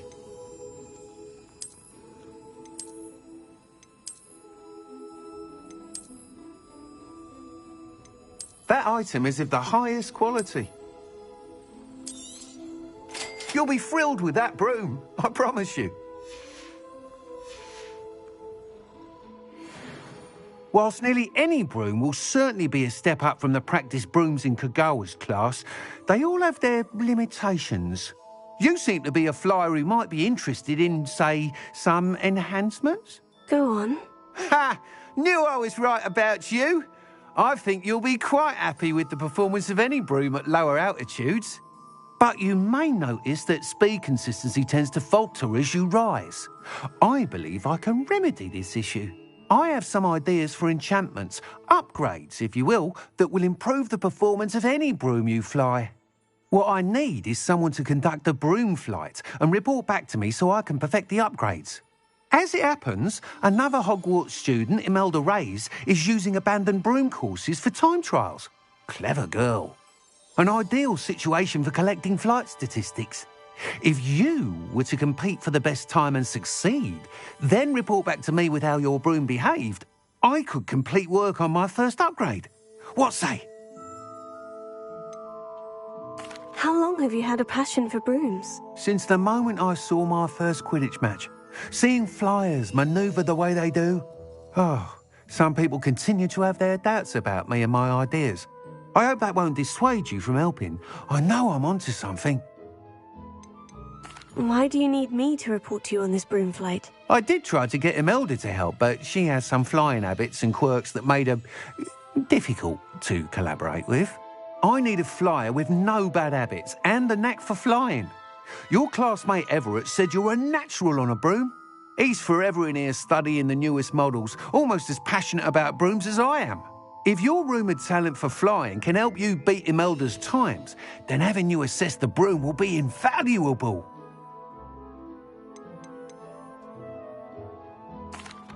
That item is of the highest quality. You'll be thrilled with that broom, I promise you. Whilst nearly any broom will certainly be a step up from the practice brooms in Kagawa's class, they all have their limitations. You seem to be a flyer who might be interested in, say, some enhancements? Go on. Ha! Knew I was right about you. I think you'll be quite happy with the performance of any broom at lower altitudes. But you may notice that speed consistency tends to falter as you rise. I believe I can remedy this issue. I have some ideas for enchantments, upgrades, if you will, that will improve the performance of any broom you fly. What I need is someone to conduct a broom flight and report back to me so I can perfect the upgrades. As it happens, another Hogwarts student, Imelda Reyes, is using abandoned broom courses for time trials. Clever girl. An ideal situation for collecting flight statistics. If you were to compete for the best time and succeed, then report back to me with how your broom behaved, I could complete work on my first upgrade. What say? How long have you had a passion for brooms? Since the moment I saw my first Quidditch match. Seeing flyers manoeuvre the way they do. Oh, some people continue to have their doubts about me and my ideas. I hope that won't dissuade you from helping. I know I'm onto something. Why do you need me to report to you on this broom flight? I did try to get Imelda to help, but she has some flying habits and quirks that made her difficult to collaborate with. I need a flyer with no bad habits and the knack for flying. Your classmate Everett said you're a natural on a broom. He's forever in here studying the newest models, almost as passionate about brooms as I am. If your rumoured talent for flying can help you beat Imelda's times, then having you assess the broom will be invaluable.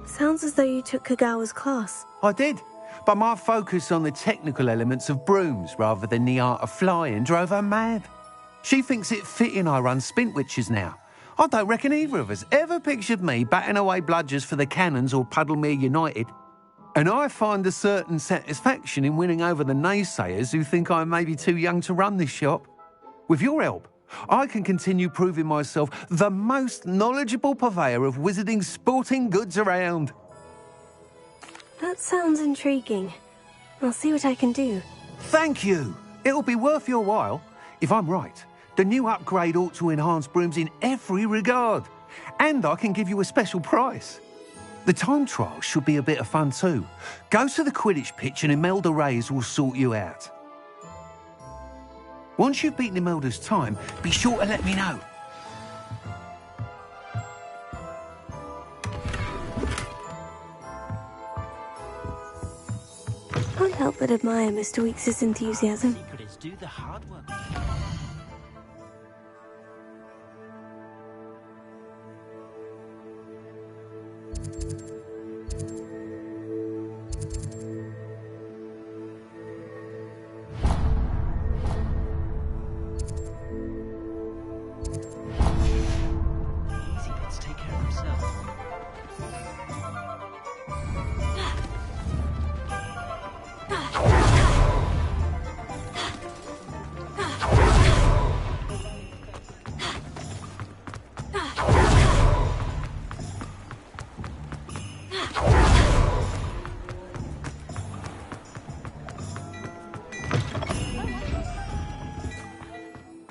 Sounds as though you took Kagawa's class. I did, but my focus on the technical elements of brooms rather than the art of flying drove her mad. She thinks it fitting I run Spintwitches now. I don't reckon either of us ever pictured me batting away bludgers for the Cannons or Puddlemere United. And I find a certain satisfaction in winning over the naysayers who think I may be too young to run this shop. With your help, I can continue proving myself the most knowledgeable purveyor of wizarding sporting goods around. That sounds intriguing. I'll see what I can do. Thank you. It'll be worth your while. If I'm right, the new upgrade ought to enhance brooms in every regard. And I can give you a special price. The time trial should be a bit of fun too. Go to the Quidditch pitch and Imelda Reyes will sort you out. Once you've beaten Imelda's time, be sure to let me know. Can't help but admire Mr. Weekes' enthusiasm. Do the hard work.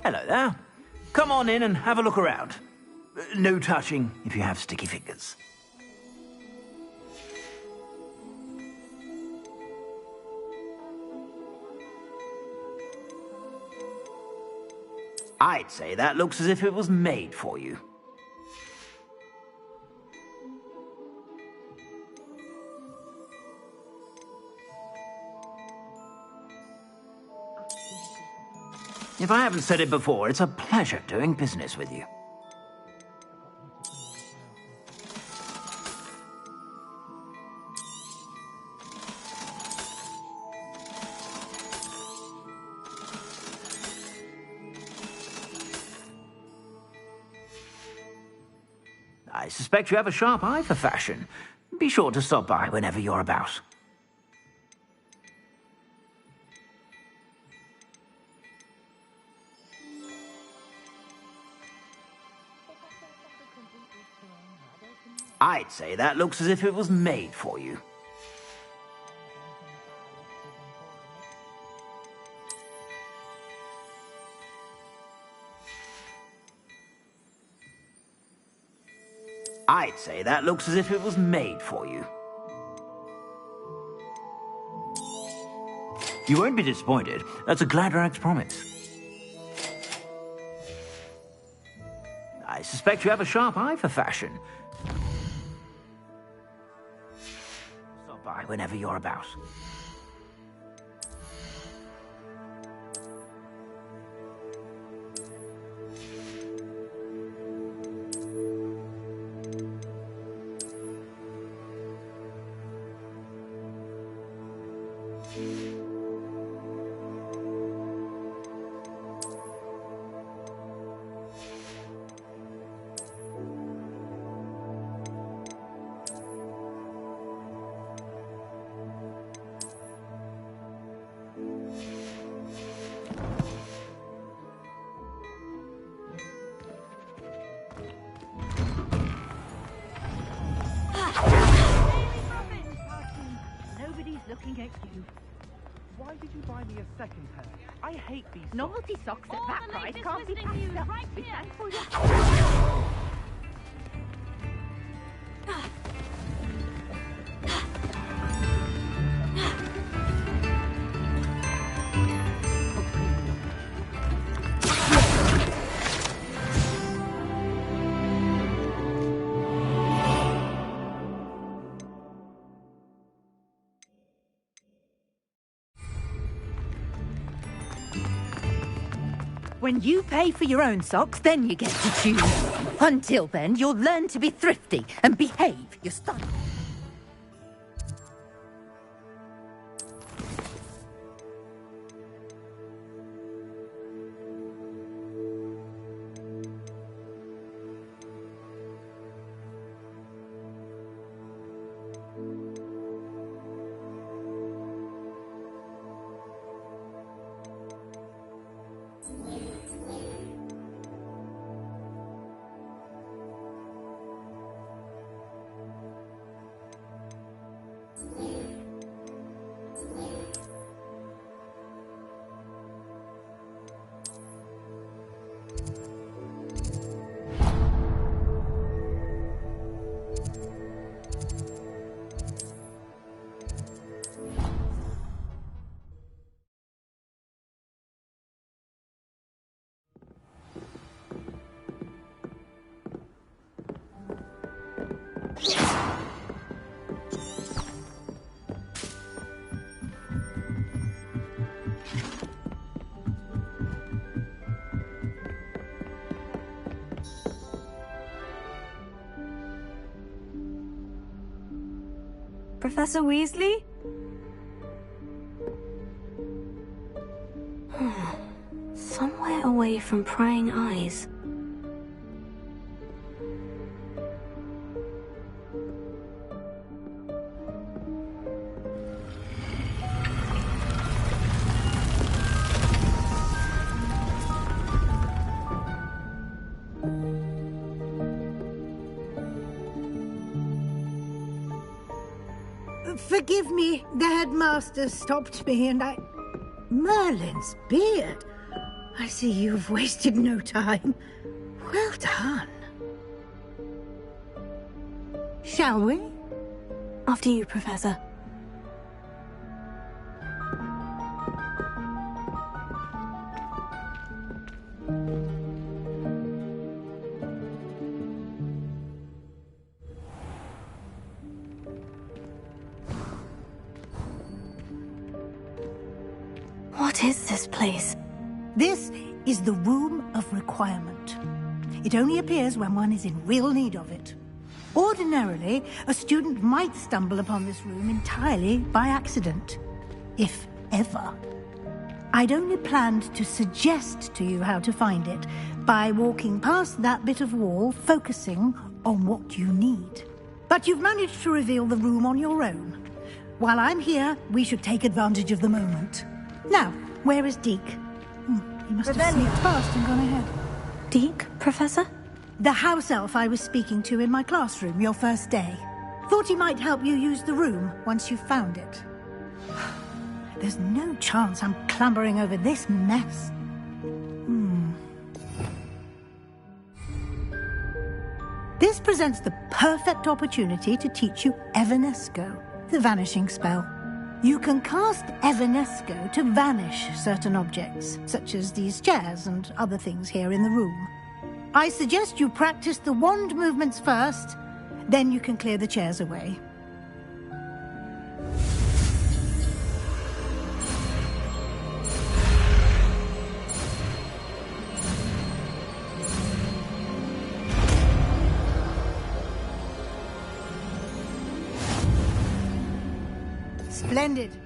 Hello there. Come on in and have a look around. No touching if you have sticky fingers. I'd say that looks as if it was made for you. If I haven't said it before, it's a pleasure doing business with you. I suspect you have a sharp eye for fashion. Be sure to stop by whenever you're about. I'd say that looks as if it was made for you. I'd say that looks as if it was made for you. You won't be disappointed. That's a Gladrax promise. I suspect you have a sharp eye for fashion. Stop by whenever you're about. Looking at you. Why did you buy me a second pair? I hate these socks. Novelty socks at that price can't be passed up. Right Be here. thankful you're... When you pay for your own socks, then you get to choose. Until then, you'll learn to be thrifty and behave your style. Professor Weasley? Somewhere away from prying eyes. Forgive me, the headmaster stopped me and I... Merlin's beard. I see you've wasted no time. Well done. Shall we? After you, Professor. What is this place? This is the Room of Requirement. It only appears when one is in real need of it. Ordinarily, a student might stumble upon this room entirely by accident, if ever. I'd only planned to suggest to you how to find it by walking past that bit of wall, focusing on what you need. But you've managed to reveal the room on your own. While I'm here, we should take advantage of the moment. Now, where is Deke? He must have sneaked past and gone ahead. Deke, Professor? The house elf I was speaking to in my classroom your first day. Thought he might help you use the room once you've found it. There's no chance I'm clambering over this mess. This presents the perfect opportunity to teach you Evanesco, the vanishing spell. You can cast Evanesco to vanish certain objects, such as these chairs and other things here in the room. I suggest you practice the wand movements first, then you can clear the chairs away. Splendid.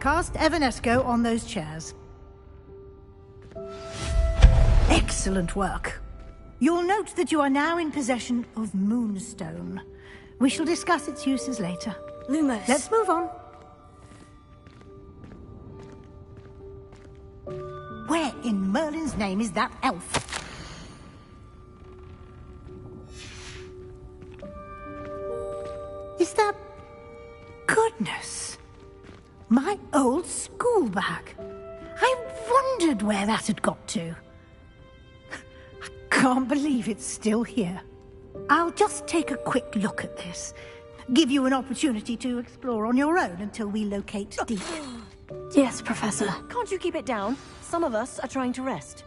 Cast Evanesco on those chairs. Excellent work. You'll note that you are now in possession of Moonstone. We shall discuss its uses later. Lumos. Let's move on. Where in Merlin's name is that elf? Is that... Goodness! My old school bag. I wondered where that had got to. I can't believe it's still here. I'll just take a quick look at this. Give you an opportunity to explore on your own until we locate Deke. Yes, Professor. Can't you keep it down? Some of us are trying to rest.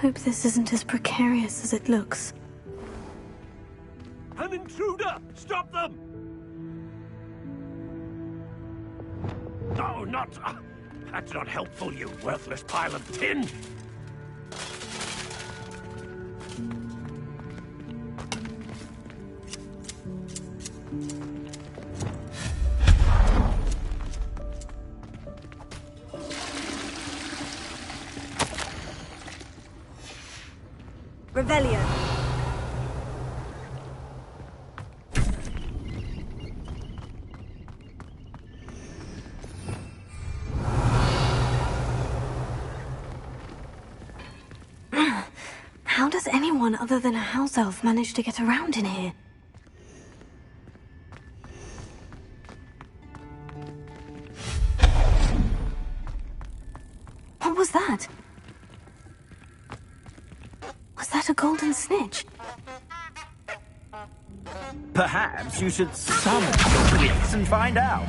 Hope this isn't as precarious as it looks. An intruder! Stop them! No, not... that's not helpful, you worthless pile of tin! Revelio. How does anyone other than a house elf manage to get around in here? What was that? Was that a golden snitch? Perhaps you should summon your wits and find out.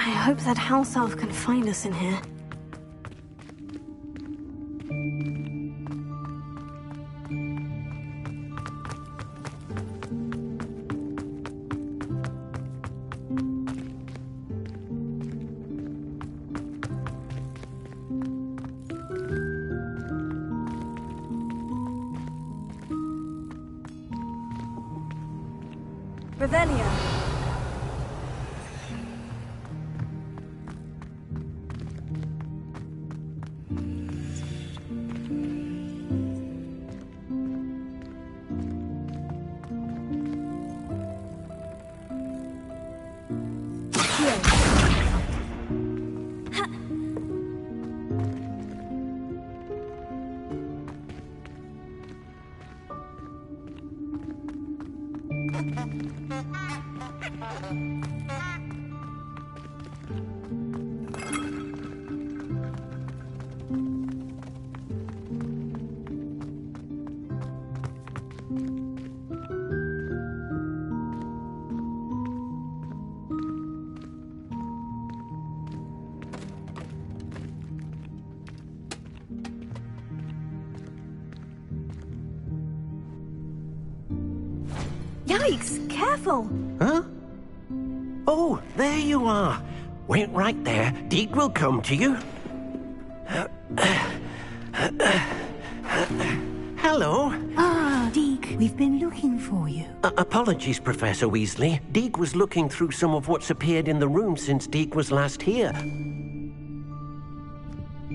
I hope that house elf can find us in here. Revelio. Yikes! Careful! Huh? Oh, there you are. Wait right there. Deke will come to you. Hello. Ah, Deke, we've been looking for you. Apologies, Professor Weasley. Deke was looking through some of what's appeared in the room since Deke was last here.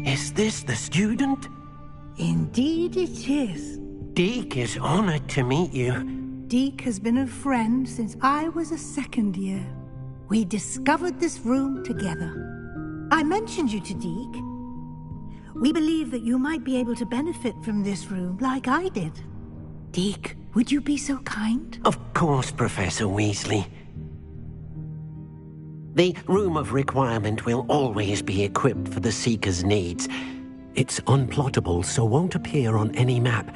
Is this the student? Indeed it is. Deke is honored to meet you. Deke has been a friend since I was a second year. We discovered this room together. I mentioned you to Deke. We believe that you might be able to benefit from this room like I did. Deke, would you be so kind? Of course, Professor Weasley. The Room of Requirement will always be equipped for the Seeker's needs. It's unplottable, so won't appear on any map.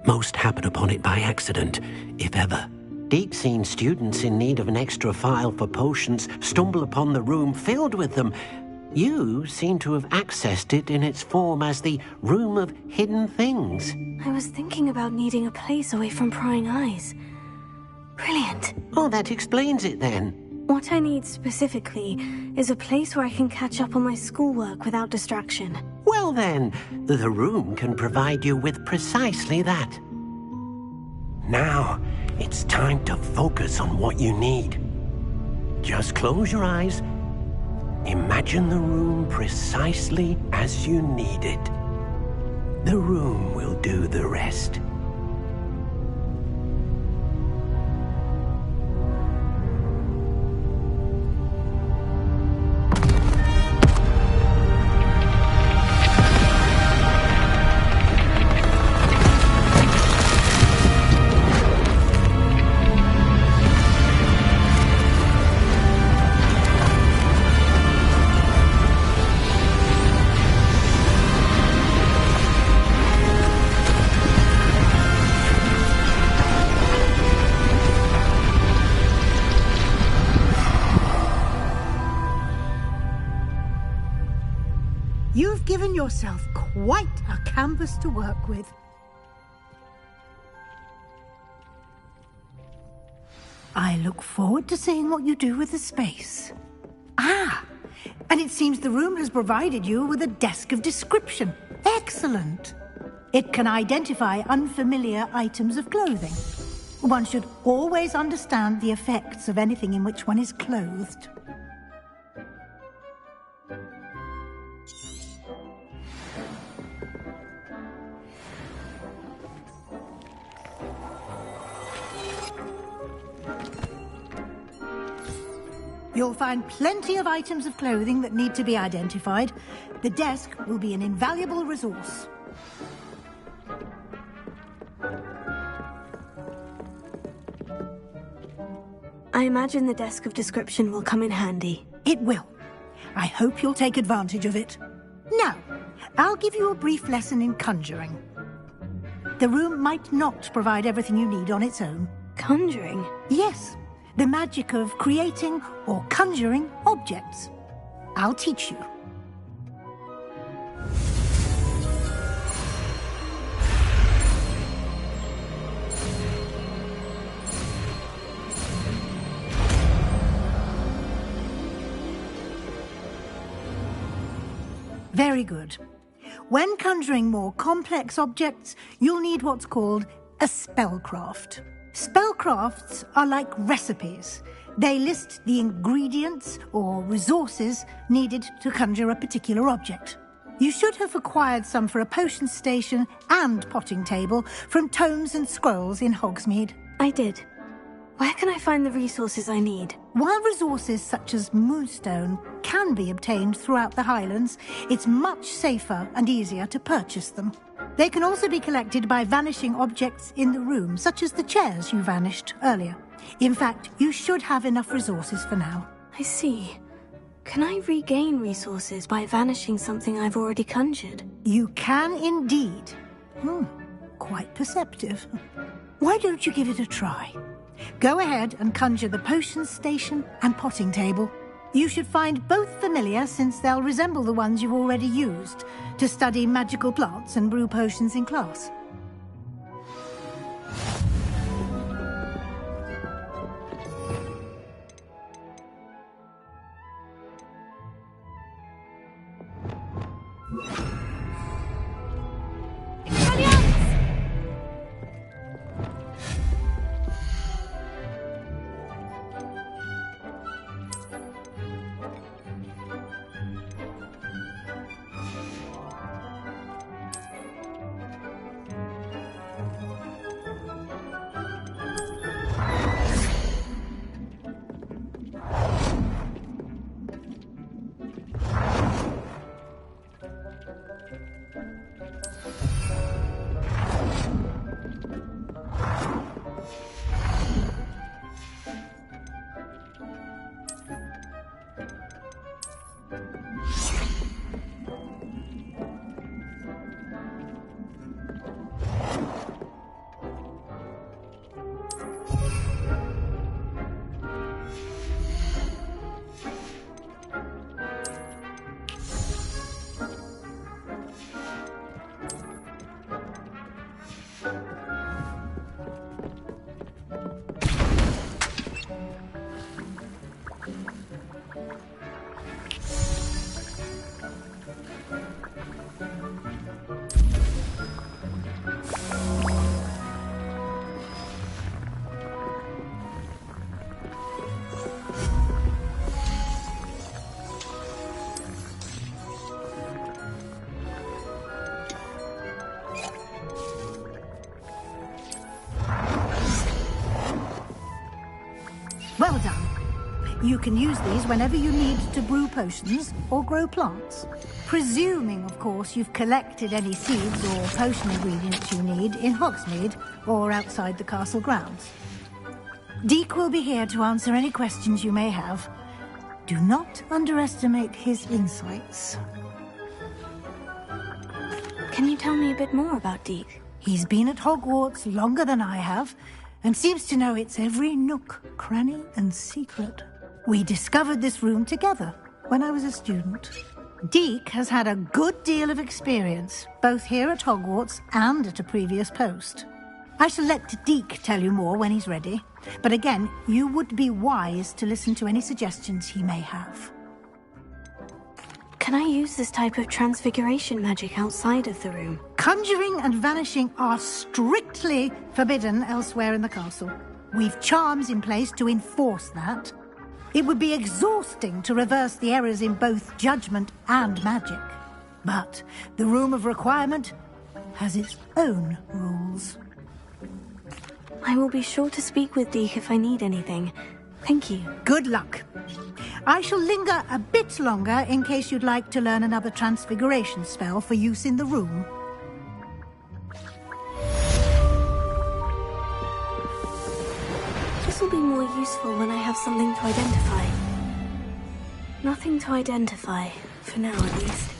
Most happen upon it by accident, if ever. Deke's seen students in need of an extra file for potions stumble upon the room filled with them. You seem to have accessed it in its form as the Room of Hidden Things. I was thinking about needing a place away from prying eyes. Brilliant. Oh, that explains it then. What I need specifically is a place where I can catch up on my schoolwork without distraction. Well then, the room can provide you with precisely that. Now, it's time to focus on what you need. Just close your eyes. Imagine the room precisely as you need it. The room will do the rest. You've given yourself quite a canvas to work with. I look forward to seeing what you do with the space. Ah, and it seems the room has provided you with a desk of description. Excellent. It can identify unfamiliar items of clothing. One should always understand the effects of anything in which one is clothed. You'll find plenty of items of clothing that need to be identified. The desk will be an invaluable resource. I imagine the desk of description will come in handy. It will. I hope you'll take advantage of it. Now, I'll give you a brief lesson in conjuring. The room might not provide everything you need on its own. Conjuring? Yes. The magic of creating or conjuring objects. I'll teach you. Very good. When conjuring more complex objects, you'll need what's called a spellcraft. Spellcrafts are like recipes. They list the ingredients or resources needed to conjure a particular object. You should have acquired some for a potion station and potting table from tomes and scrolls in Hogsmeade. I did. Where can I find the resources I need? While resources such as moonstone can be obtained throughout the Highlands, it's much safer and easier to purchase them. They can also be collected by vanishing objects in the room, such as the chairs you vanished earlier. In fact, you should have enough resources for now. I see. Can I regain resources by vanishing something I've already conjured? You can indeed. Quite perceptive. Why don't you give it a try? Go ahead and conjure the potion station and potting table. You should find both familiar, since they'll resemble the ones you've already used to study magical plants and brew potions in class. Well done. You can use these whenever you need to brew potions or grow plants. Presuming, of course, you've collected any seeds or potion ingredients you need in Hogsmeade or outside the castle grounds. Deek will be here to answer any questions you may have. Do not underestimate his insights. Can you tell me a bit more about Deek? He's been at Hogwarts longer than I have, and seems to know its every nook, cranny, and secret. We discovered this room together when I was a student. Deek has had a good deal of experience, both here at Hogwarts and at a previous post. I shall let Deek tell you more when he's ready, but again, you would be wise to listen to any suggestions he may have. Can I use this type of transfiguration magic outside of the room? Conjuring and vanishing are strictly forbidden elsewhere in the castle. We've charms in place to enforce that. It would be exhausting to reverse the errors in both judgment and magic. But the Room of Requirement has its own rules. I will be sure to speak with Deek if I need anything. Thank you. Good luck. I shall linger a bit longer in case you'd like to learn another transfiguration spell for use in the room. This will be more useful when I have something to identify. Nothing to identify, for now at least.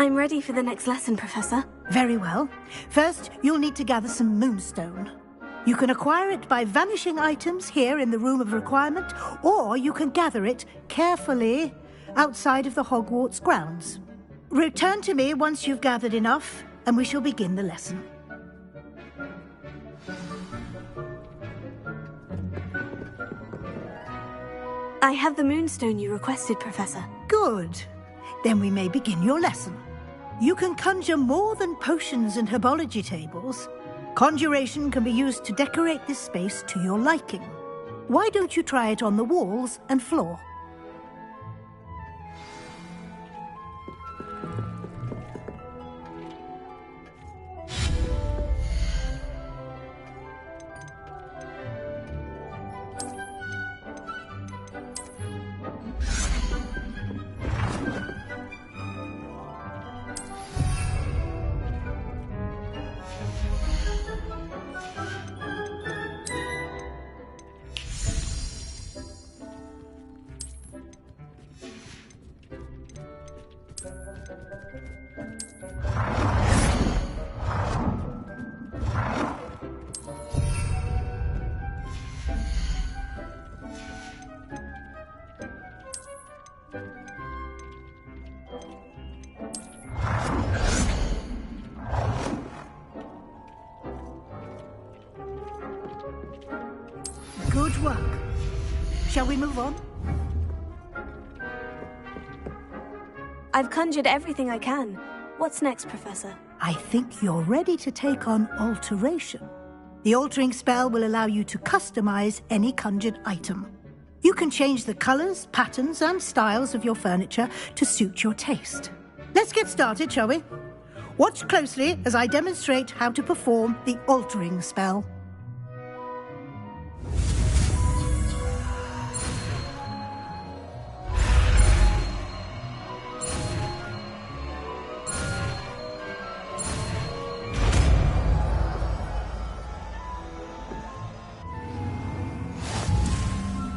I'm ready for the next lesson, Professor. Very well. First, you'll need to gather some moonstone. You can acquire it by vanishing items here in the Room of Requirement, or you can gather it carefully outside of the Hogwarts grounds. Return to me once you've gathered enough, and we shall begin the lesson. I have the moonstone you requested, Professor. Good. Then we may begin your lesson. You can conjure more than potions and herbology tables. Conjuration can be used to decorate this space to your liking. Why don't you try it on the walls and floor? Good work. Shall we move on? I've conjured everything I can. What's next, Professor? I think you're ready to take on alteration. The altering spell will allow you to customize any conjured item. You can change the colors, patterns, and styles of your furniture to suit your taste. Let's get started, shall we? Watch closely as I demonstrate how to perform the altering spell.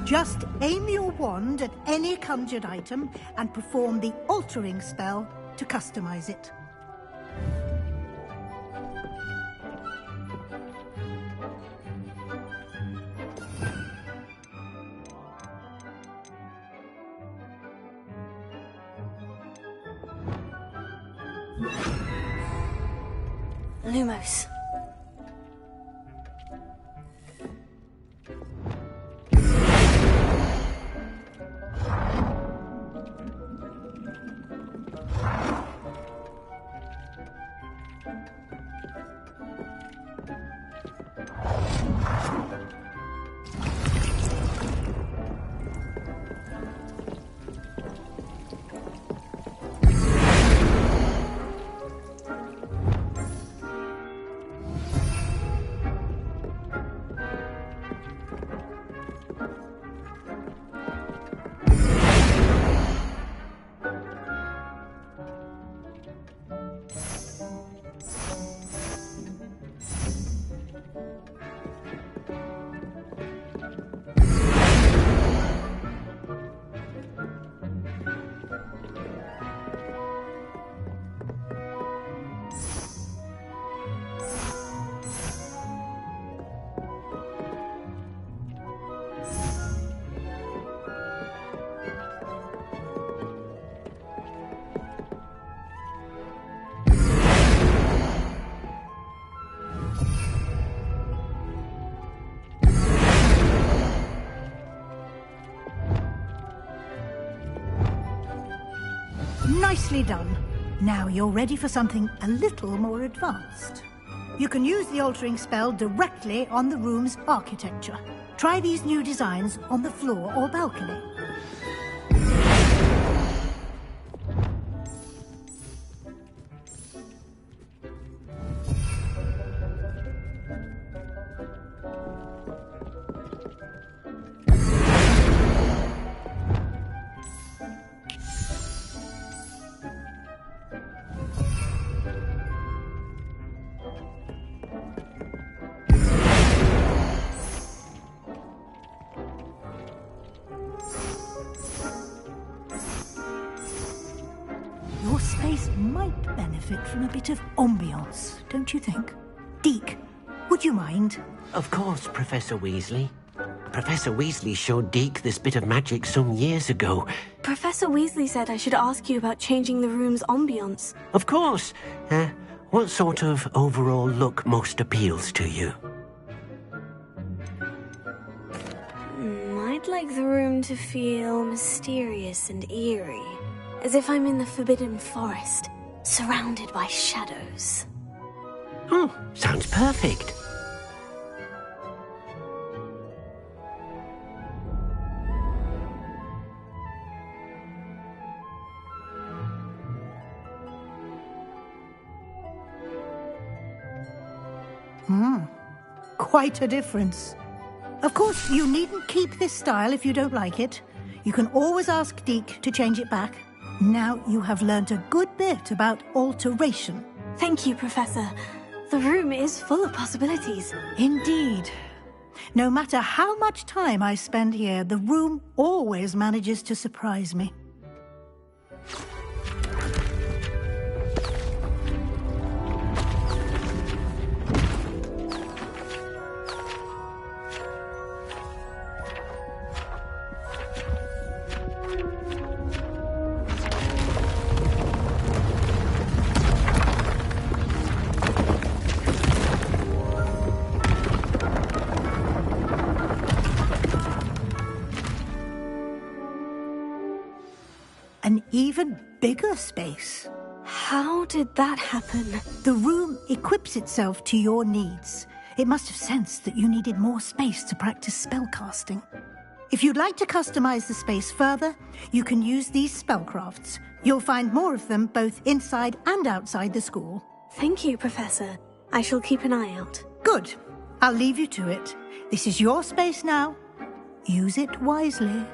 Just aim your wand at any conjured item and perform the altering spell to customize it. Lumos. Nicely done. Now you're ready for something a little more advanced. You can use the altering spell directly on the room's architecture. Try these new designs on the floor or balcony. Your space might benefit from a bit of ambiance, don't you think? Deke, would you mind? Of course, Professor Weasley. Professor Weasley showed Deke this bit of magic some years ago. Professor Weasley said I should ask you about changing the room's ambience. Of course. What sort of overall look most appeals to you? I'd like the room to feel mysterious and eerie, as if I'm in the Forbidden Forest, surrounded by shadows. Oh, sounds perfect. Quite a difference. Of course, you needn't keep this style if you don't like it. You can always ask Deke to change it back. Now you have learnt a good bit about alteration. Thank you, Professor. The room is full of possibilities. Indeed. No matter how much time I spend here, the room always manages to surprise me. An even bigger space. How did that happen? The room equips itself to your needs. It must have sensed that you needed more space to practice spellcasting. If you'd like to customize the space further, you can use these spellcrafts. You'll find more of them both inside and outside the school. Thank you, Professor. I shall keep an eye out. Good. I'll leave you to it. This is your space now. Use it wisely.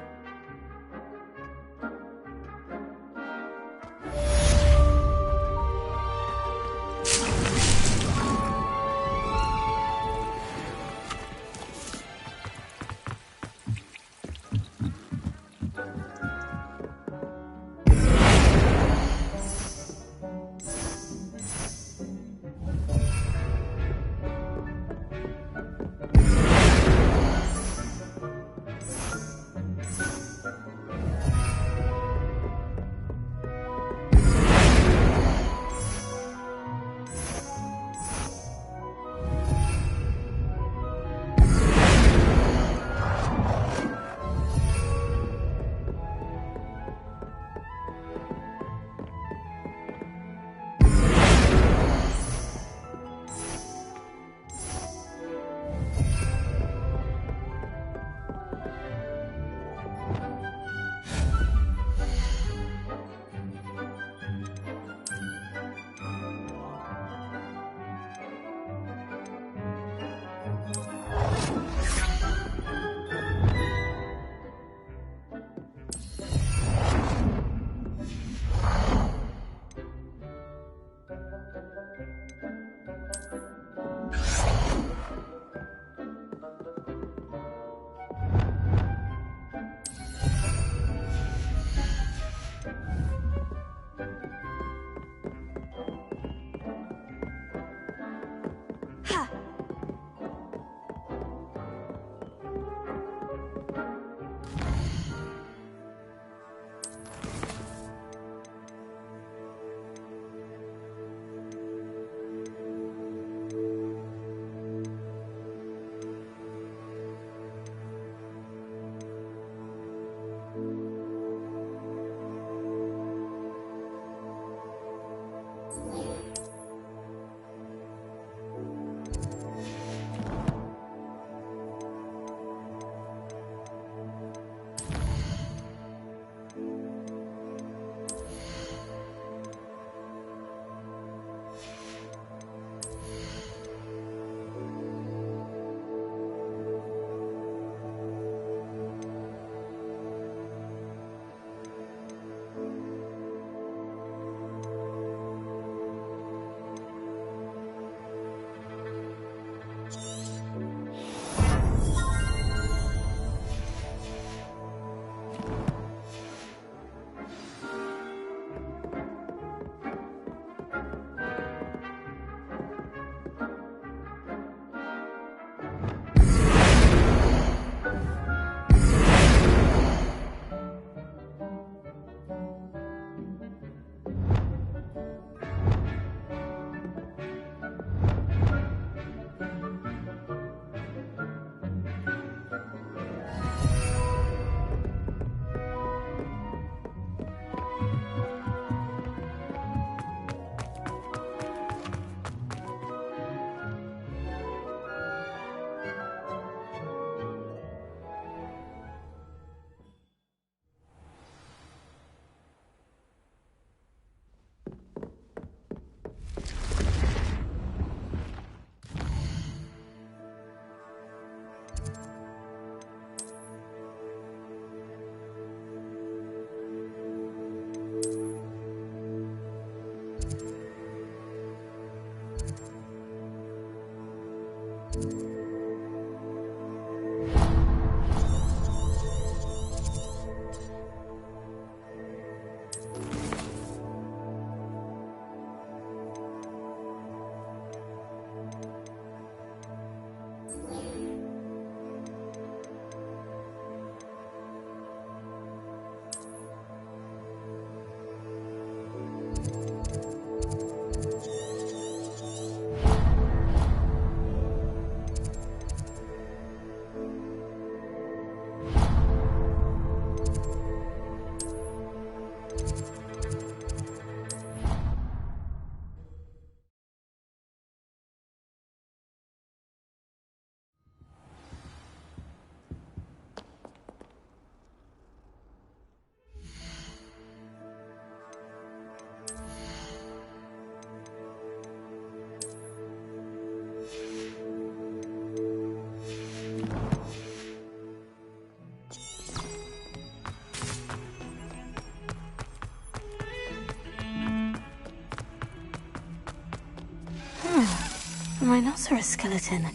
rhinoceros skeleton.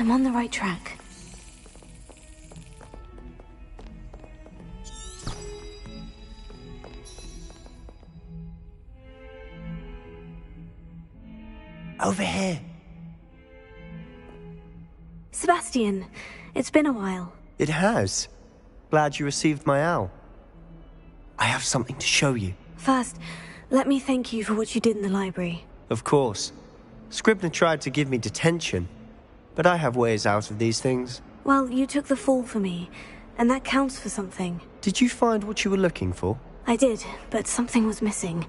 I'm on the right track. Over here. Sebastian, it's been a while. It has. Glad you received my owl. I have something to show you. First, let me thank you for what you did in the library. Of course. Scribner tried to give me detention, but I have ways out of these things. Well, you took the fall for me, and that counts for something. Did you find what you were looking for? I did, but something was missing.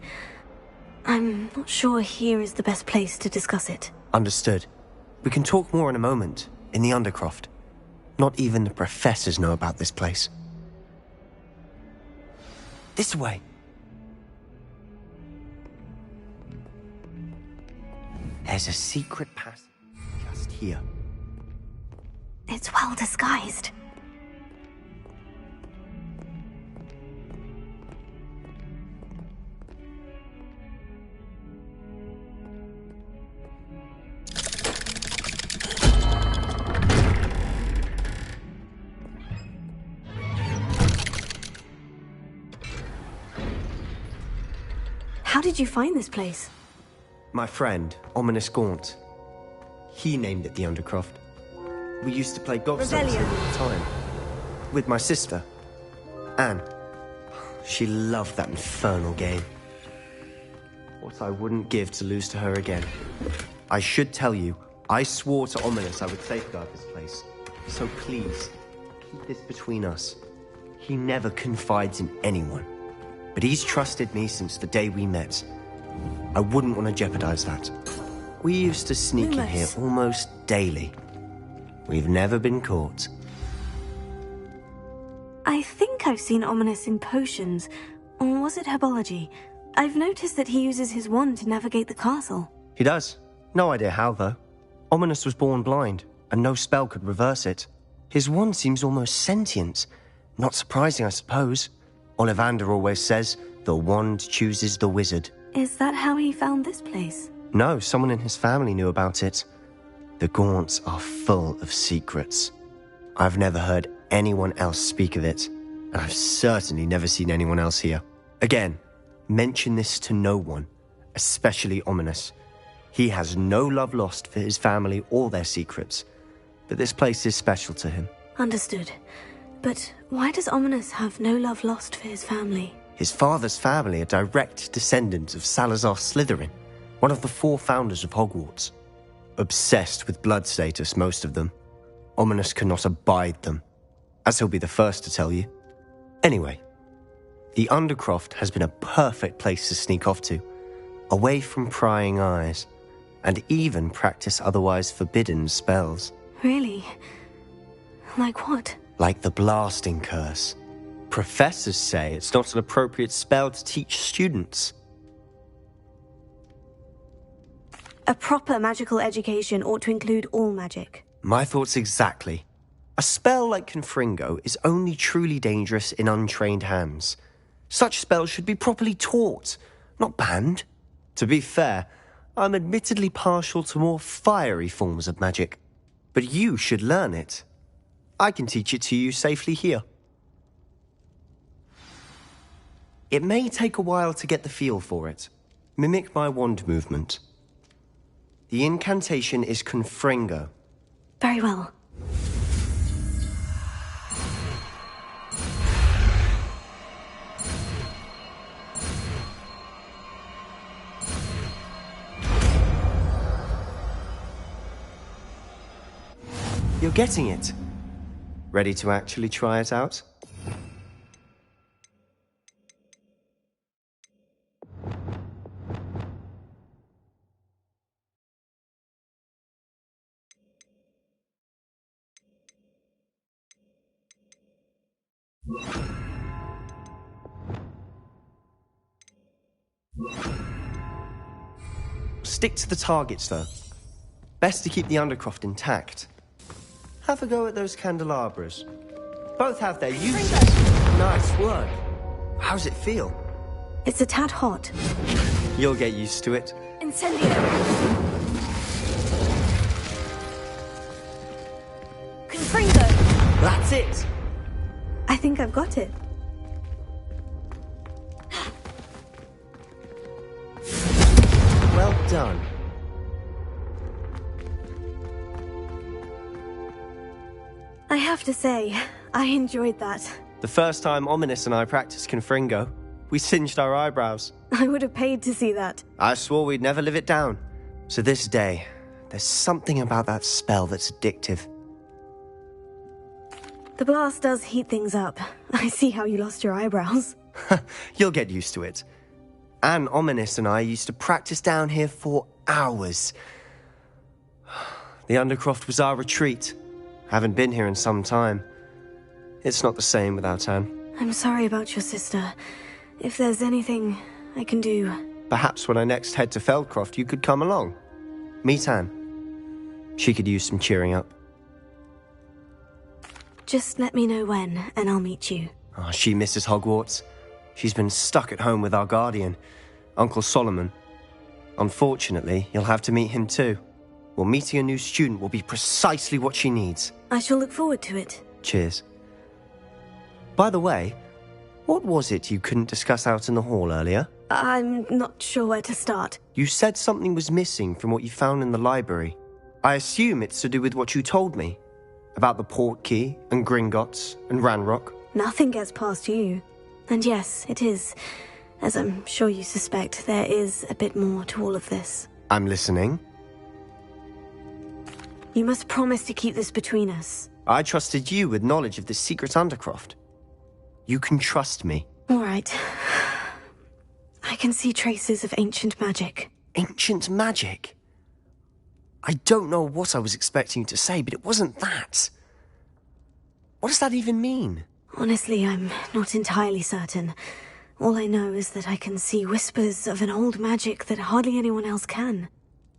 I'm not sure here is the best place to discuss it. Understood. We can talk more in a moment, in the Undercroft. Not even the professors know about this place. This way. There's a secret passage just here. It's well disguised. How did you find this place? My friend, Ominous Gaunt. He named it the Undercroft. We used to play golf all the time. With my sister, Anne. She loved that infernal game. What I wouldn't give to lose to her again. I should tell you, I swore to Ominous I would safeguard this place. So please, keep this between us. He never confides in anyone. But he's trusted me since the day we met. I wouldn't want to jeopardize that. We used to sneak in here almost daily. We've never been caught. I think I've seen Ominous in potions. Or was it herbology? I've noticed that he uses his wand to navigate the castle. He does. No idea how, though. Ominous was born blind, and no spell could reverse it. His wand seems almost sentient. Not surprising, I suppose. Ollivander always says, the wand chooses the wizard. Is that how he found this place? No, someone in his family knew about it. The Gaunts are full of secrets. I've never heard anyone else speak of it, and I've certainly never seen anyone else here. Again, mention this to no one, especially Ominous. He has no love lost for his family or their secrets, but this place is special to him. Understood. But why does Ominous have no love lost for his family? His father's family are direct descendants of Salazar Slytherin, one of the 4 founders of Hogwarts. Obsessed with blood status, most of them. Ominous cannot abide them, as he'll be the first to tell you. Anyway, the Undercroft has been a perfect place to sneak off to, away from prying eyes, and even practice otherwise forbidden spells. Really? Like what? Like the blasting curse. Professors say it's not an appropriate spell to teach students. A proper magical education ought to include all magic. My thoughts exactly. A spell like Confringo is only truly dangerous in untrained hands. Such spells should be properly taught, not banned. To be fair, I'm admittedly partial to more fiery forms of magic. But you should learn it. I can teach it to you safely here. It may take a while to get the feel for it. Mimic my wand movement. The incantation is Confringo. Very well. You're getting it. Ready to actually try it out? Stick to the targets, though. Best to keep the Undercroft intact. Have a go at those candelabras. Both have their uses. Nice work. How's it feel? It's a tad hot. You'll get used to it. Incendio. it? I think I've got it. Well done. I have to say, I enjoyed that. The first time Ominous and I practiced Confringo, we singed our eyebrows. I would have paid to see that. I swore we'd never live it down. So this day, there's something about that spell that's addictive. The blast does heat things up. I see how you lost your eyebrows. You'll get used to it. And Ominous and I used to practice down here for hours. The Undercroft was our retreat. Haven't been here in some time. It's not the same without Anne. I'm sorry about your sister. If there's anything I can do... Perhaps when I next head to Feldcroft, you could come along. Meet Anne. She could use some cheering up. Just let me know when, and I'll meet you. Oh, she misses Hogwarts. She's been stuck at home with our guardian, Uncle Solomon. Unfortunately, you'll have to meet him too. Well, meeting a new student will be precisely what she needs. I shall look forward to it. Cheers. By the way, what was it you couldn't discuss out in the hall earlier? I'm not sure where to start. You said something was missing from what you found in the library. I assume it's to do with what you told me. About the Portkey, and Gringotts, and Ranrock. Nothing gets past you. And yes, it is. As I'm sure you suspect, there is a bit more to all of this. I'm listening. You must promise to keep this between us. I trusted you with knowledge of the secret Undercroft. You can trust me. All right. I can see traces of ancient magic. Ancient magic? I don't know what I was expecting you to say, but it wasn't that. What does that even mean? Honestly, I'm not entirely certain. All I know is that I can see whispers of an old magic that hardly anyone else can.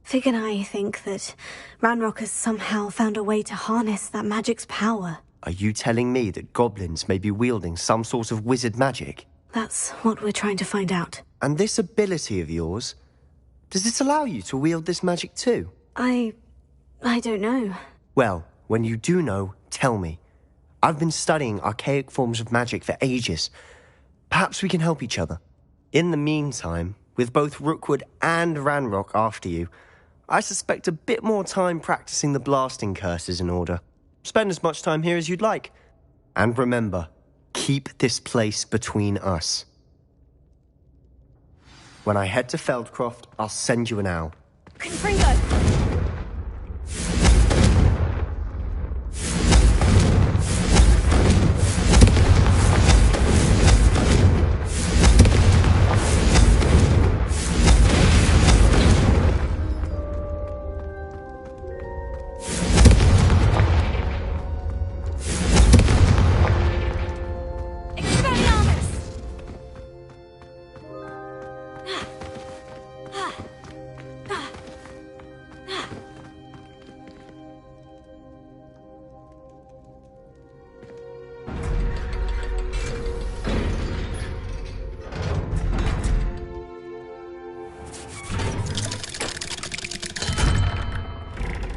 Fig and I think that Ranrock has somehow found a way to harness that magic's power. Are you telling me that goblins may be wielding some sort of wizard magic? That's what we're trying to find out. And this ability of yours, does it allow you to wield this magic too? I don't know. Well, when you do know, tell me. I've been studying archaic forms of magic for ages. Perhaps we can help each other. In the meantime, with both Rookwood and Ranrock after you, I suspect a bit more time practicing the blasting curse is in order. Spend as much time here as you'd like. And remember, keep this place between us. When I head to Feldcroft, I'll send you an owl. Confringo!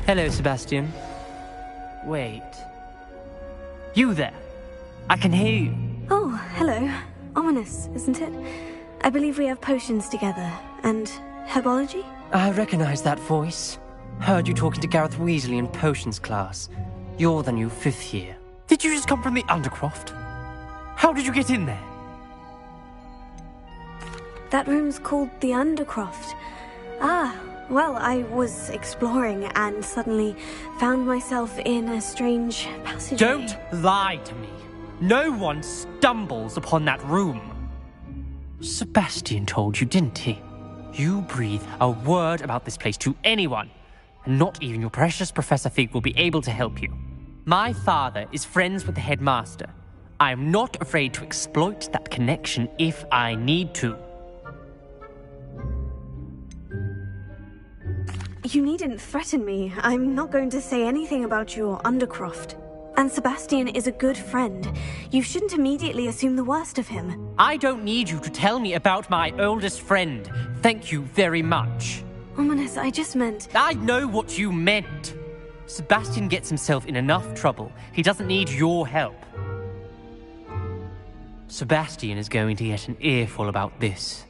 Hello, Sebastian. Wait. You there? I can hear you. Oh, hello. Ominous, isn't it? I believe we have potions together. And herbology? I recognize that voice. Heard you talking to Gareth Weasley in potions class. You're the new 5th year. Did you just come from the Undercroft? How did you get in there? That room's called the Undercroft. Ah, well, I was exploring and suddenly found myself in a strange passageway. Don't lie to me. No one stumbles upon that room. Sebastian told you, didn't he? You breathe a word about this place to anyone, and not even your precious Professor Fig will be able to help you. My father is friends with the headmaster. I am not afraid to exploit that connection if I need to. You needn't threaten me. I'm not going to say anything about your Undercroft. And Sebastian is a good friend. You shouldn't immediately assume the worst of him. I don't need you to tell me about my oldest friend. Thank you very much. Ominous, I just meant... I know what you meant. Sebastian gets himself in enough trouble. He doesn't need your help. Sebastian is going to get an earful about this.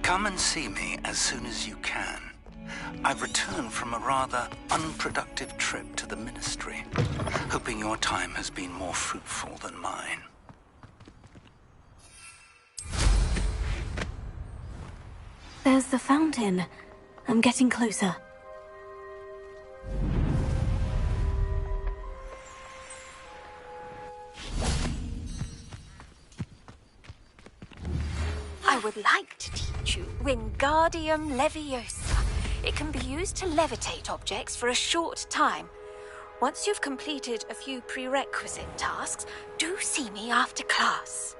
Come and see me as soon as you can. I've returned from a rather unproductive trip to the Ministry, hoping your time has been more fruitful than mine. There's the fountain. I'm getting closer. I would like to teach you Wingardium Leviosa. It can be used to levitate objects for a short time. Once you've completed a few prerequisite tasks, do see me after class.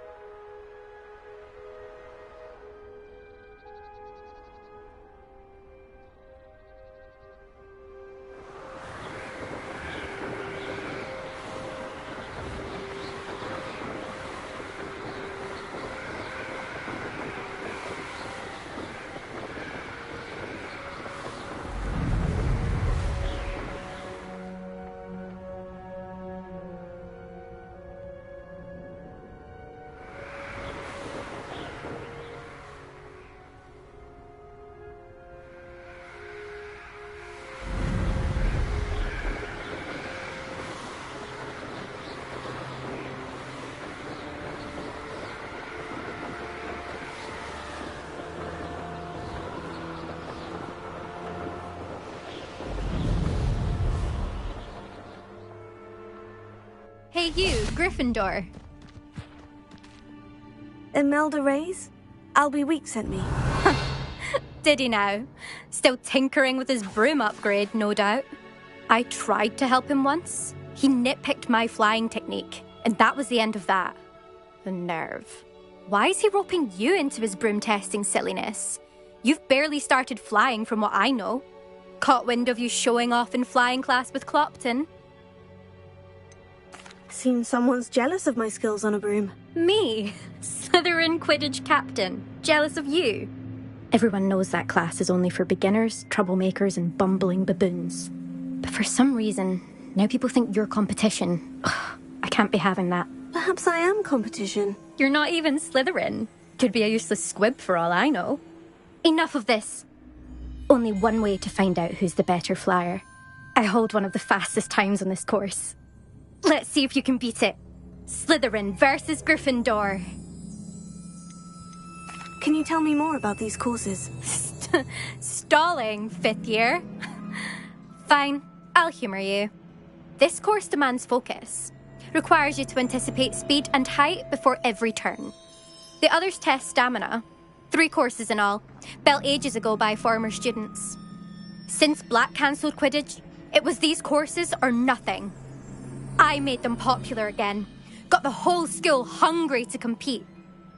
Hey you, Gryffindor. Imelda Reyes? Albie Week sent me. Did he now? Still tinkering with his broom upgrade, no doubt. I tried to help him once. He nitpicked my flying technique, and that was the end of that. The nerve. Why is he roping you into his broom testing silliness? You've barely started flying from what I know. Caught wind of you showing off in flying class with Clopton. Seems someone's jealous of my skills on a broom. Me? Slytherin Quidditch captain. Jealous of you? Everyone knows that class is only for beginners, troublemakers, and bumbling baboons. But for some reason, now people think you're competition. Ugh, I can't be having that. Perhaps I am competition. You're not even Slytherin. Could be a useless squib for all I know. Enough of this. Only one way to find out who's the better flyer. I hold one of the fastest times on this course. Let's see if you can beat it. Slytherin versus Gryffindor. Can you tell me more about these courses? Stalling, 5th year. Fine, I'll humour you. This course demands focus. Requires you to anticipate speed and height before every turn. The others test stamina. 3 courses in all, built ages ago by former students. Since Black cancelled Quidditch, it was these courses or nothing. I made them popular again. Got the whole school hungry to compete.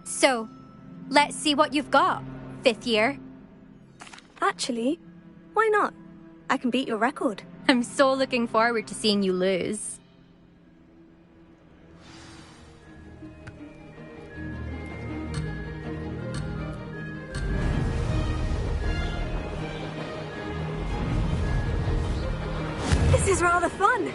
So, let's see what you've got, 5th year. Actually, why not? I can beat your record. I'm so looking forward to seeing you lose. This is rather fun.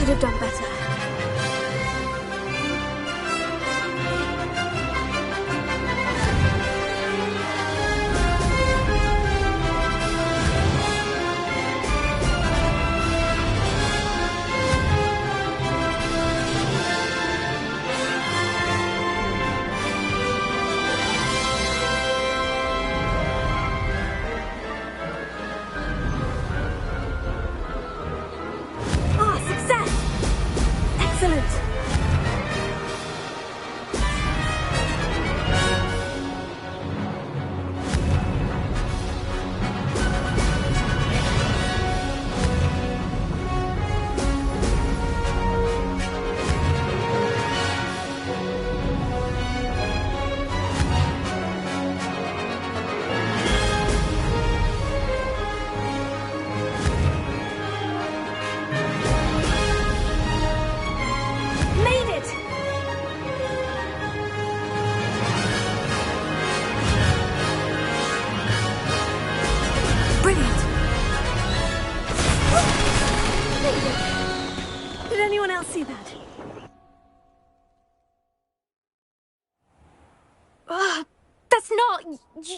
could have done better.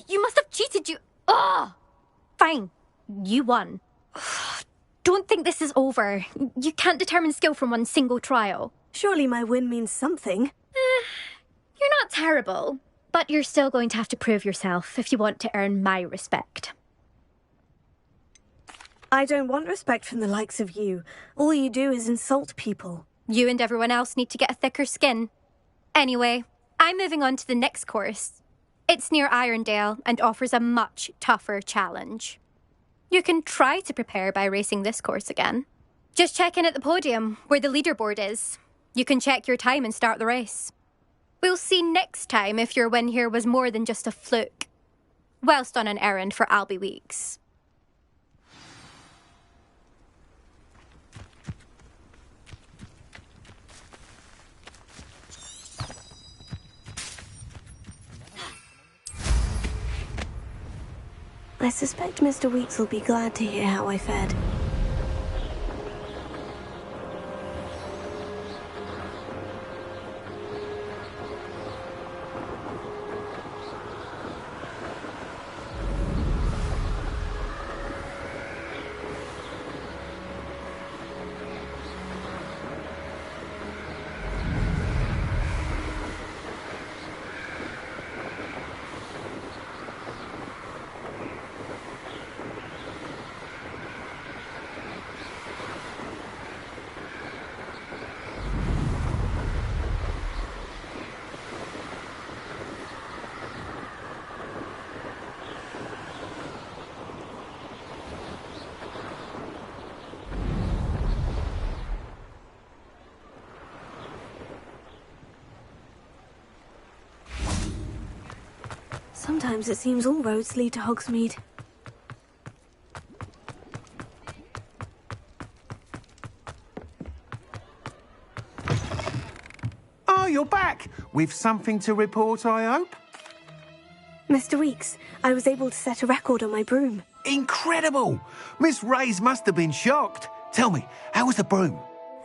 You must have cheated, you... Ugh! Fine. You won. Don't think this is over. You can't determine skill from one single trial. Surely my win means something. You're not terrible, but you're still going to have to prove yourself if you want to earn my respect. I don't want respect from the likes of you. All you do is insult people. You and everyone else need to get a thicker skin. Anyway, I'm moving on to the next course. It's near Irondale and offers a much tougher challenge. You can try to prepare by racing this course again. Just check in at the podium, where the leaderboard is. You can check your time and start the race. We'll see next time if your win here was more than just a fluke. Whilst on an errand for Albie Weeks. I suspect Mr. Weeks will be glad to hear how I fared. Sometimes it seems all roads lead to Hogsmeade. Oh, you're back! With something to report, I hope? Mr. Weeks, I was able to set a record on my broom. Incredible! Miss Reyes must have been shocked. Tell me, how was the broom?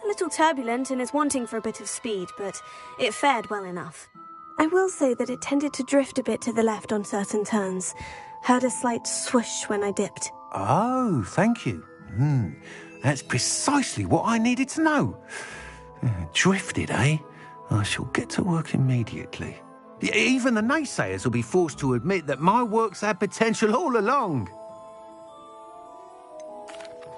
A little turbulent and is wanting for a bit of speed, but it fared well enough. I will say that it tended to drift a bit to the left on certain turns. Heard a slight swoosh when I dipped. Oh, thank you. That's precisely what I needed to know. Drifted, eh? I shall get to work immediately. Even the naysayers will be forced to admit that my work's had potential all along.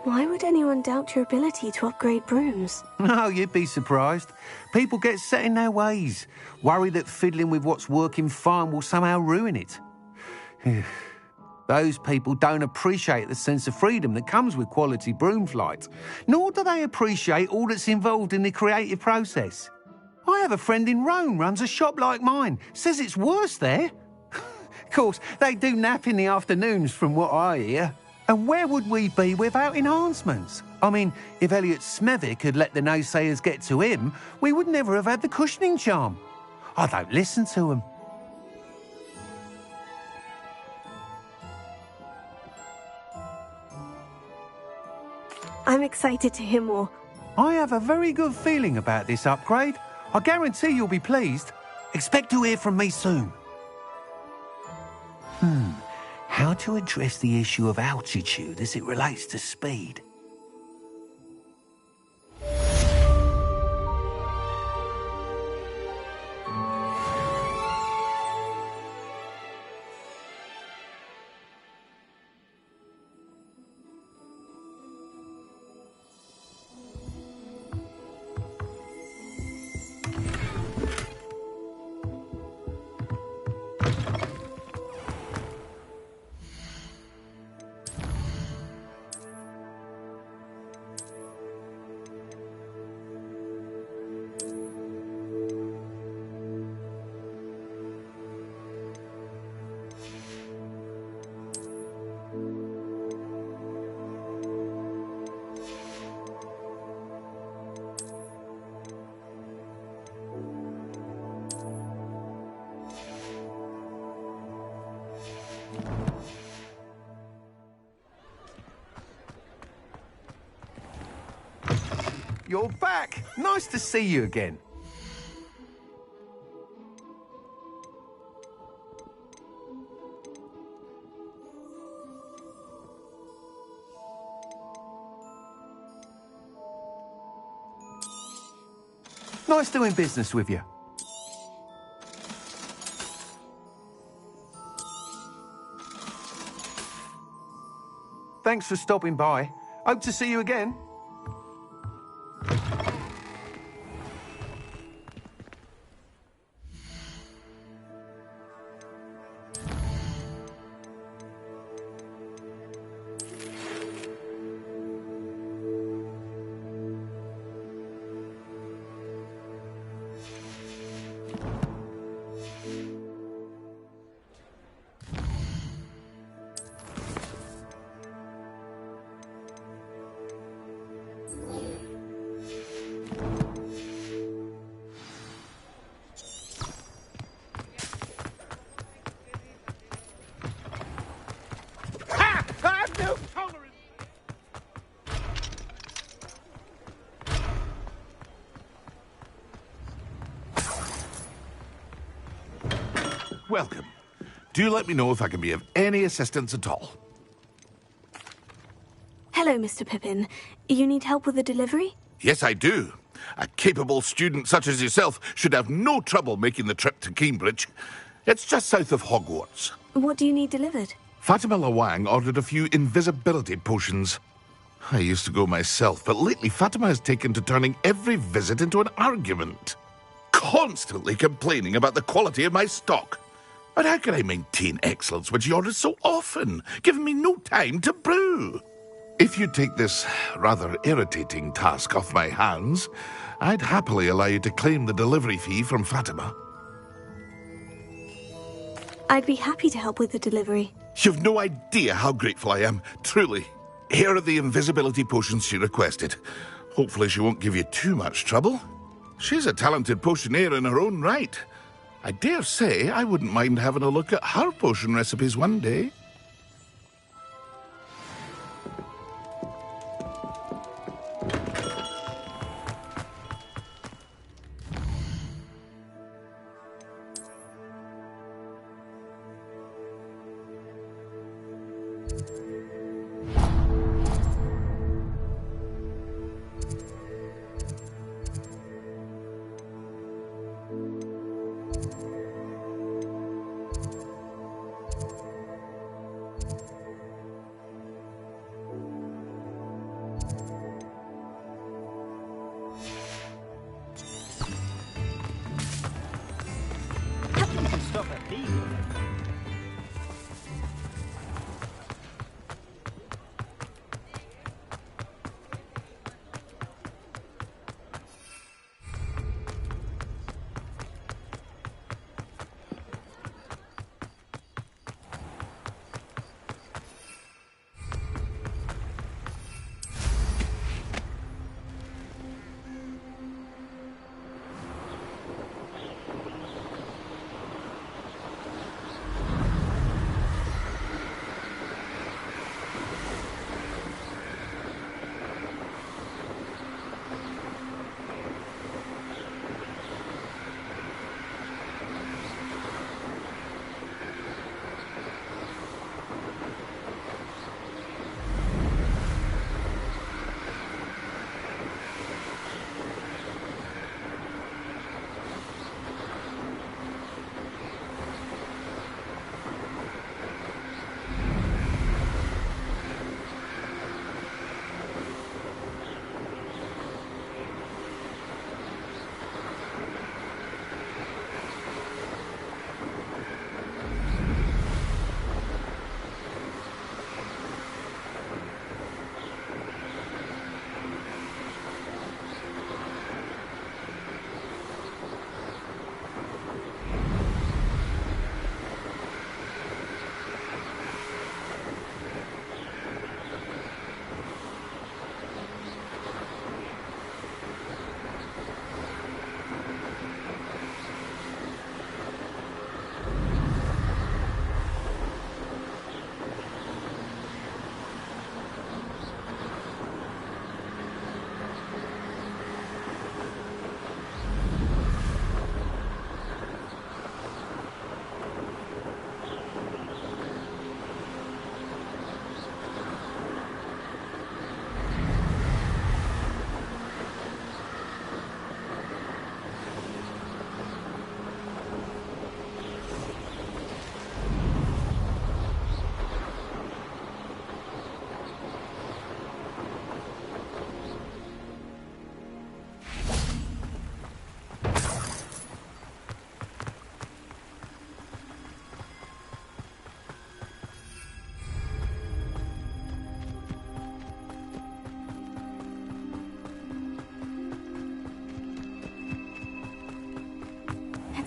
Why would anyone doubt your ability to upgrade brooms? No, you'd be surprised. People get set in their ways, worry that fiddling with what's working fine will somehow ruin it. Those people don't appreciate the sense of freedom that comes with quality broom flight, nor do they appreciate all that's involved in the creative process. I have a friend in Rome runs a shop like mine, says it's worse there. Of course, they do nap in the afternoons from what I hear. And where would we be without enhancements? I mean, if Elliot Smethwick had let the naysayers get to him, we would never have had the cushioning charm. I don't listen to them. I'm excited to hear more. I have a very good feeling about this upgrade. I guarantee you'll be pleased. Expect to hear from me soon. How to address the issue of altitude as it relates to speed? You're back. Nice to see you again. Nice doing business with you. Thanks for stopping by. Hope to see you again. Welcome. Do let me know if I can be of any assistance at all. Hello, Mr. Pippin. You need help with a delivery? Yes, I do. A capable student such as yourself should have no trouble making the trip to Cambridge. It's just south of Hogwarts. What do you need delivered? Fatima Lawang ordered a few invisibility potions. I used to go myself, but lately Fatima has taken to turning every visit into an argument. Constantly complaining about the quality of my stock. But how can I maintain excellence when she orders so often, giving me no time to brew? If you take this rather irritating task off my hands, I'd happily allow you to claim the delivery fee from Fatima. I'd be happy to help with the delivery. You've no idea how grateful I am, truly. Here are the invisibility potions she requested. Hopefully she won't give you too much trouble. She's a talented potioneer in her own right. I dare say I wouldn't mind having a look at her potion recipes one day.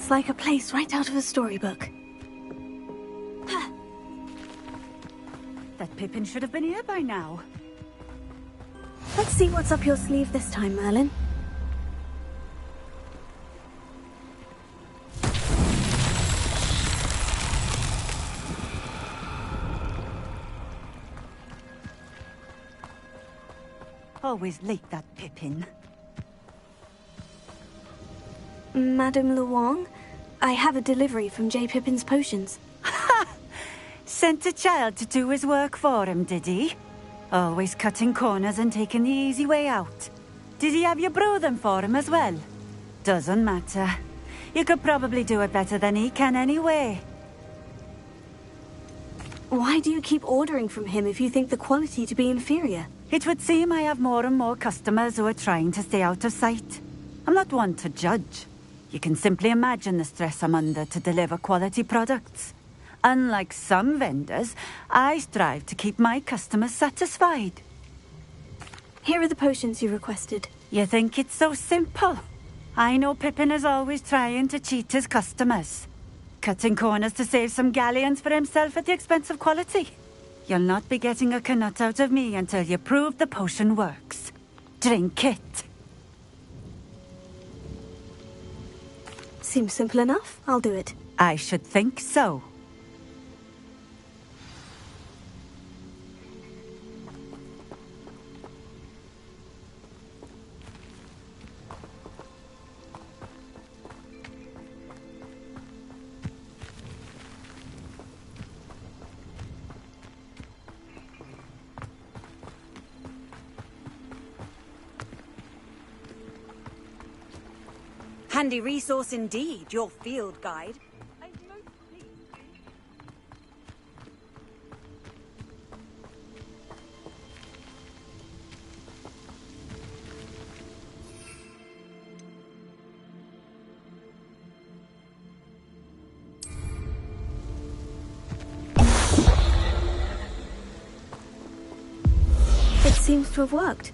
Looks like a place right out of a storybook. That Pippin should have been here by now. Let's see what's up your sleeve this time, Merlin. Always late, that Pippin. Madame Luong, I have a delivery from J. Pippin's Potions. Sent a child to do his work for him, did he? Always cutting corners and taking the easy way out. Did he have you brew them for him as well? Doesn't matter. You could probably do it better than he can anyway. Why do you keep ordering from him if you think the quality to be inferior? It would seem I have more and more customers who are trying to stay out of sight. I'm not one to judge. You can simply imagine the stress I'm under to deliver quality products. Unlike some vendors, I strive to keep my customers satisfied. Here are the potions you requested. You think it's so simple? I know Pippin is always trying to cheat his customers. Cutting corners to save some galleons for himself at the expense of quality. You'll not be getting a canut out of me until you prove the potion works. Drink it. Seems simple enough. I'll do it. I should think so. Handy resource indeed, your field guide. It seems to have worked.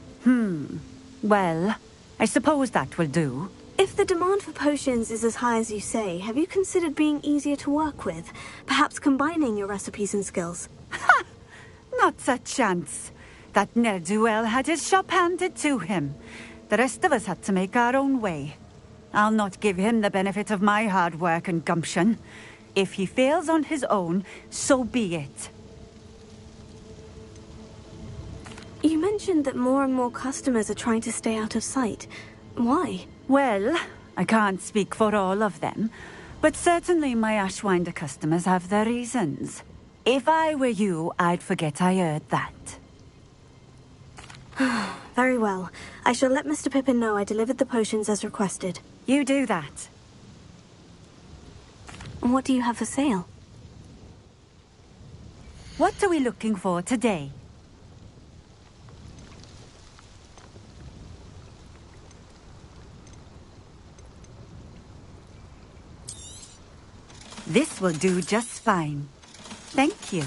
Well, I suppose that will do. If the demand for potions is as high as you say, have you considered being easier to work with? Perhaps combining your recipes and skills? Not a chance. That ne'er-do-well had his shop handed to him. The rest of us had to make our own way. I'll not give him the benefit of my hard work and gumption. If he fails on his own, so be it. You mentioned that more and more customers are trying to stay out of sight. Why? Well, I can't speak for all of them, but certainly my Ashwinder customers have their reasons. If I were you, I'd forget I heard that. Very well. I shall let Mr. Pippin know I delivered the potions as requested. You do that. What do you have for sale? What are we looking for today? This will do just fine. Thank you.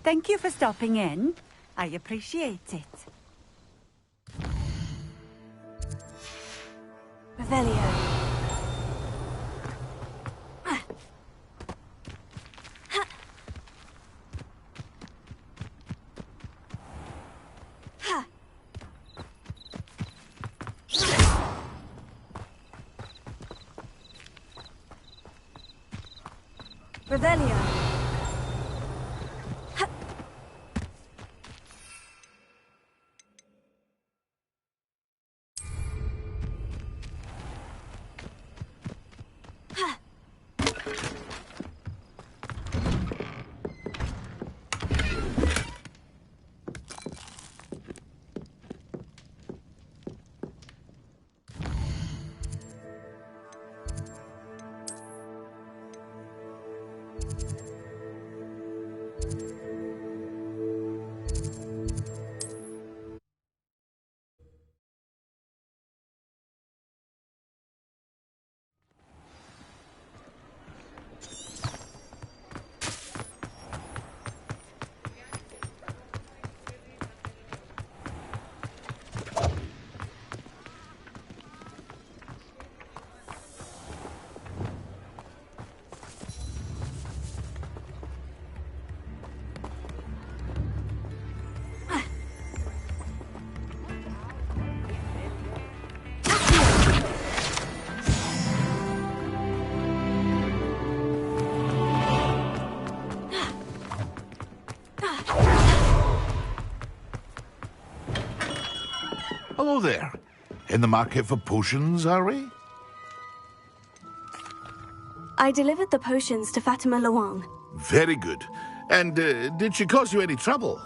Thank you for stopping in. I appreciate it. Revelio. Revelio. Hello there. In the market for potions, are we? I delivered the potions to Fatima Luang. Very good. And did she cause you any trouble?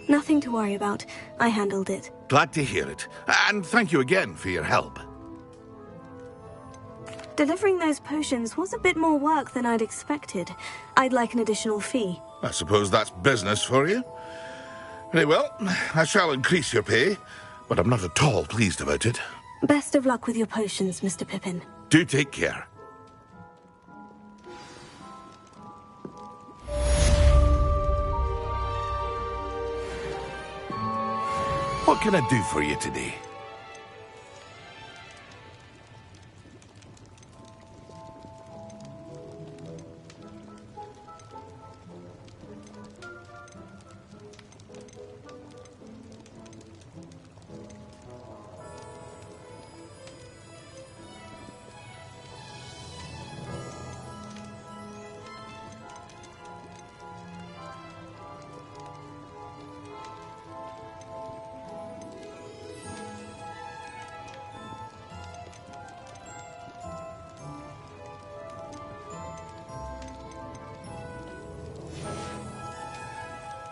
Nothing to worry about. I handled it. Glad to hear it. And thank you again for your help. Delivering those potions was a bit more work than I'd expected. I'd like an additional fee. I suppose that's business for you. Very well, I shall increase your pay, but I'm not at all pleased about it. Best of luck with your potions, Mr. Pippin. Do take care. What can I do for you today?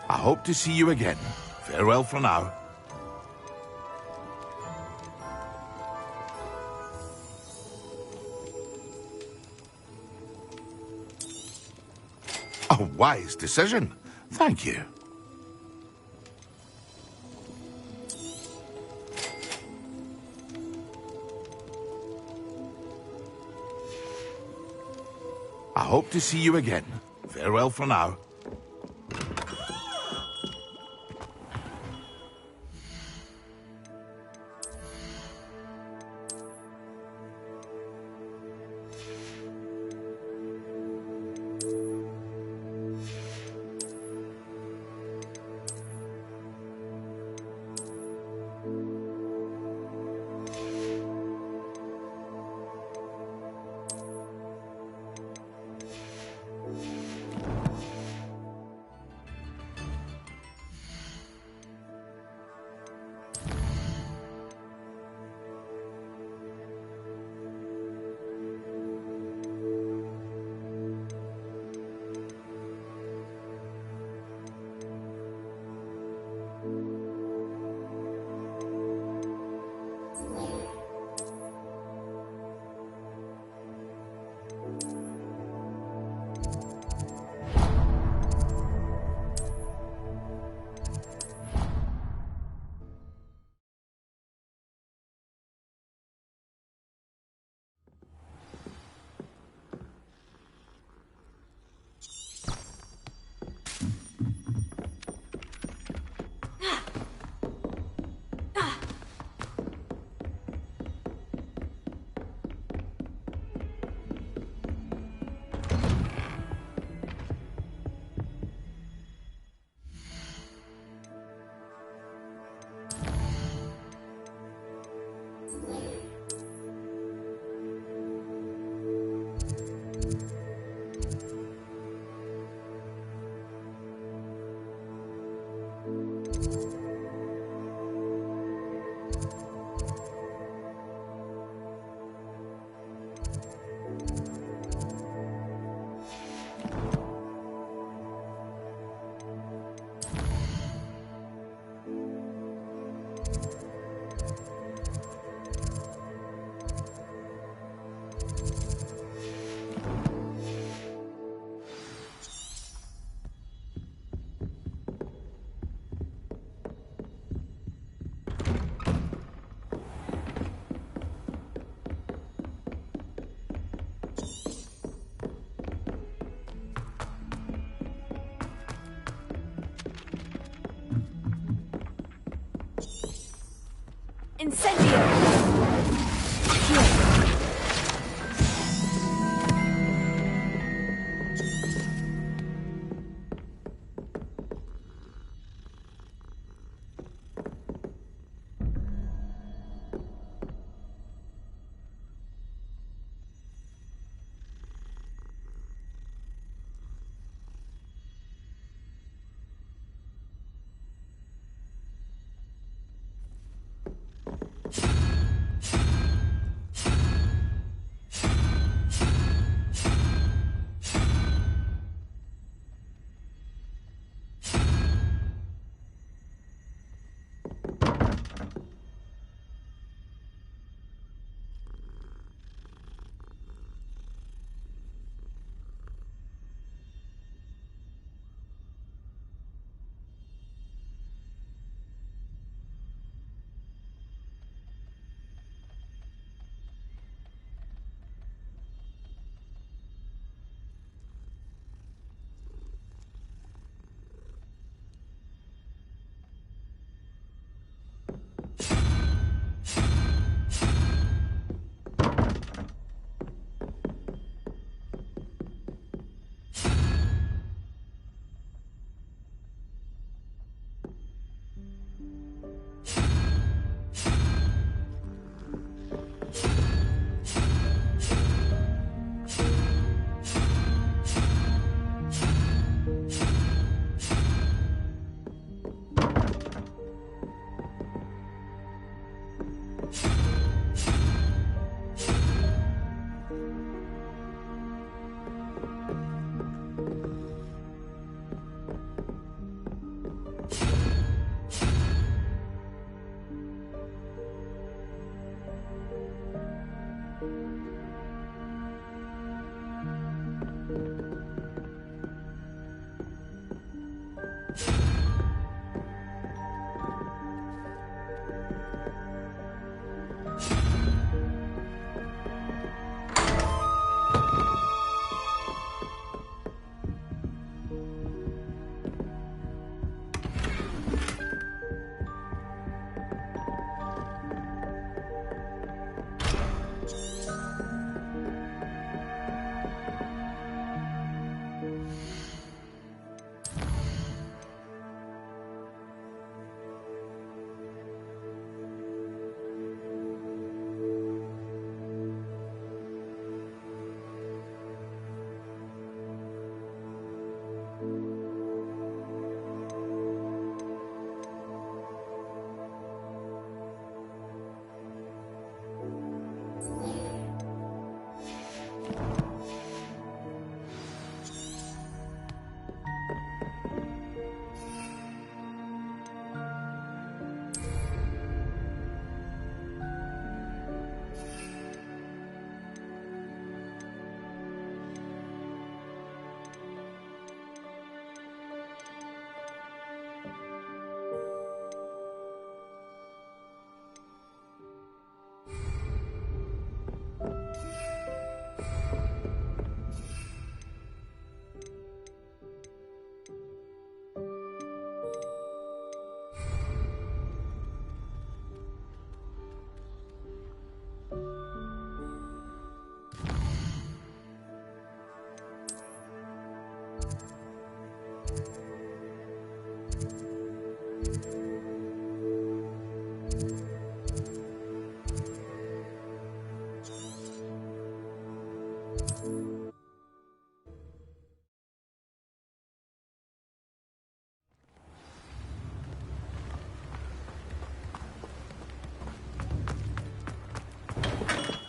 I hope to see you again. Farewell for now. A wise decision. Thank you. I hope to see you again. Farewell for now.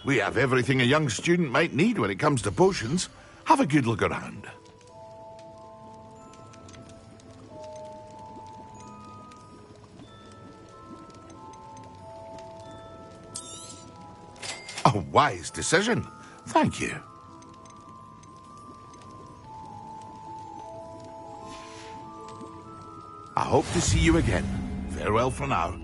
We have everything a young student might need when it comes to potions. Have a good look around. A wise decision. Thank you. I hope to see you again. Farewell for now.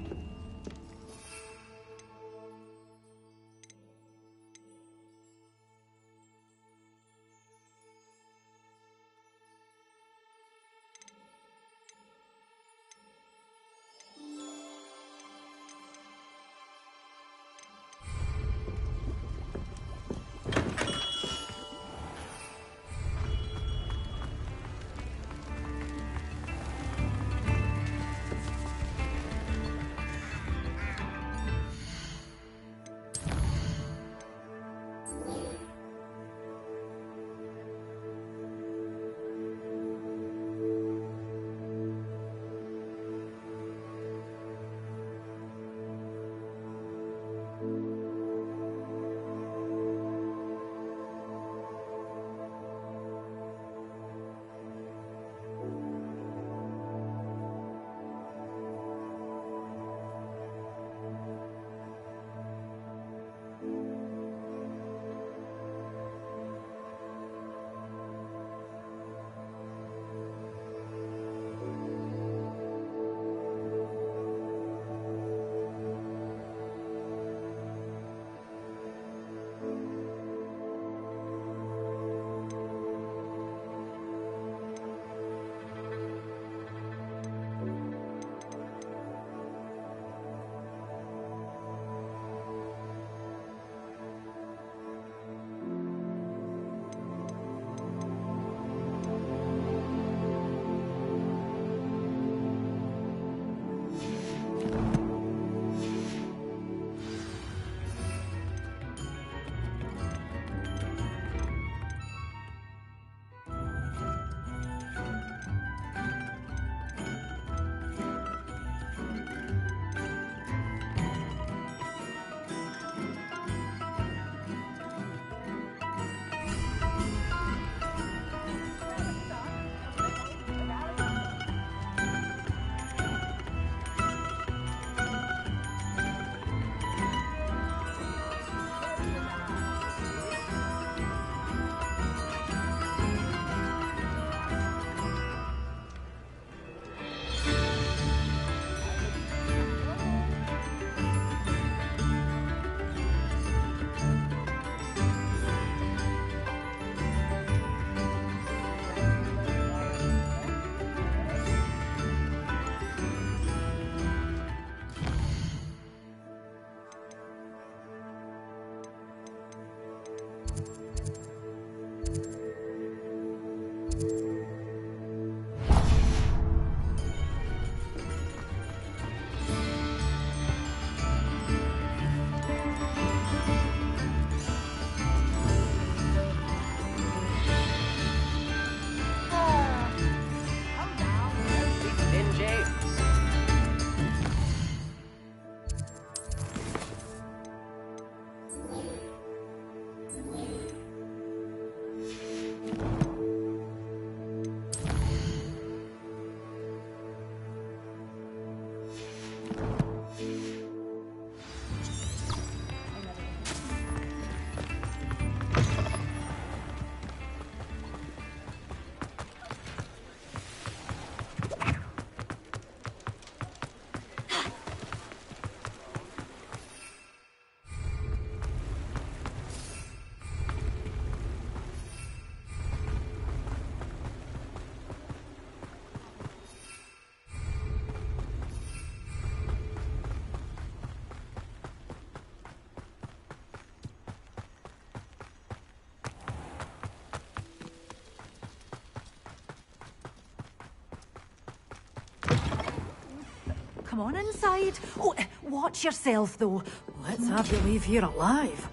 Come on inside. Oh, watch yourself, though. Let's have you leave here alive.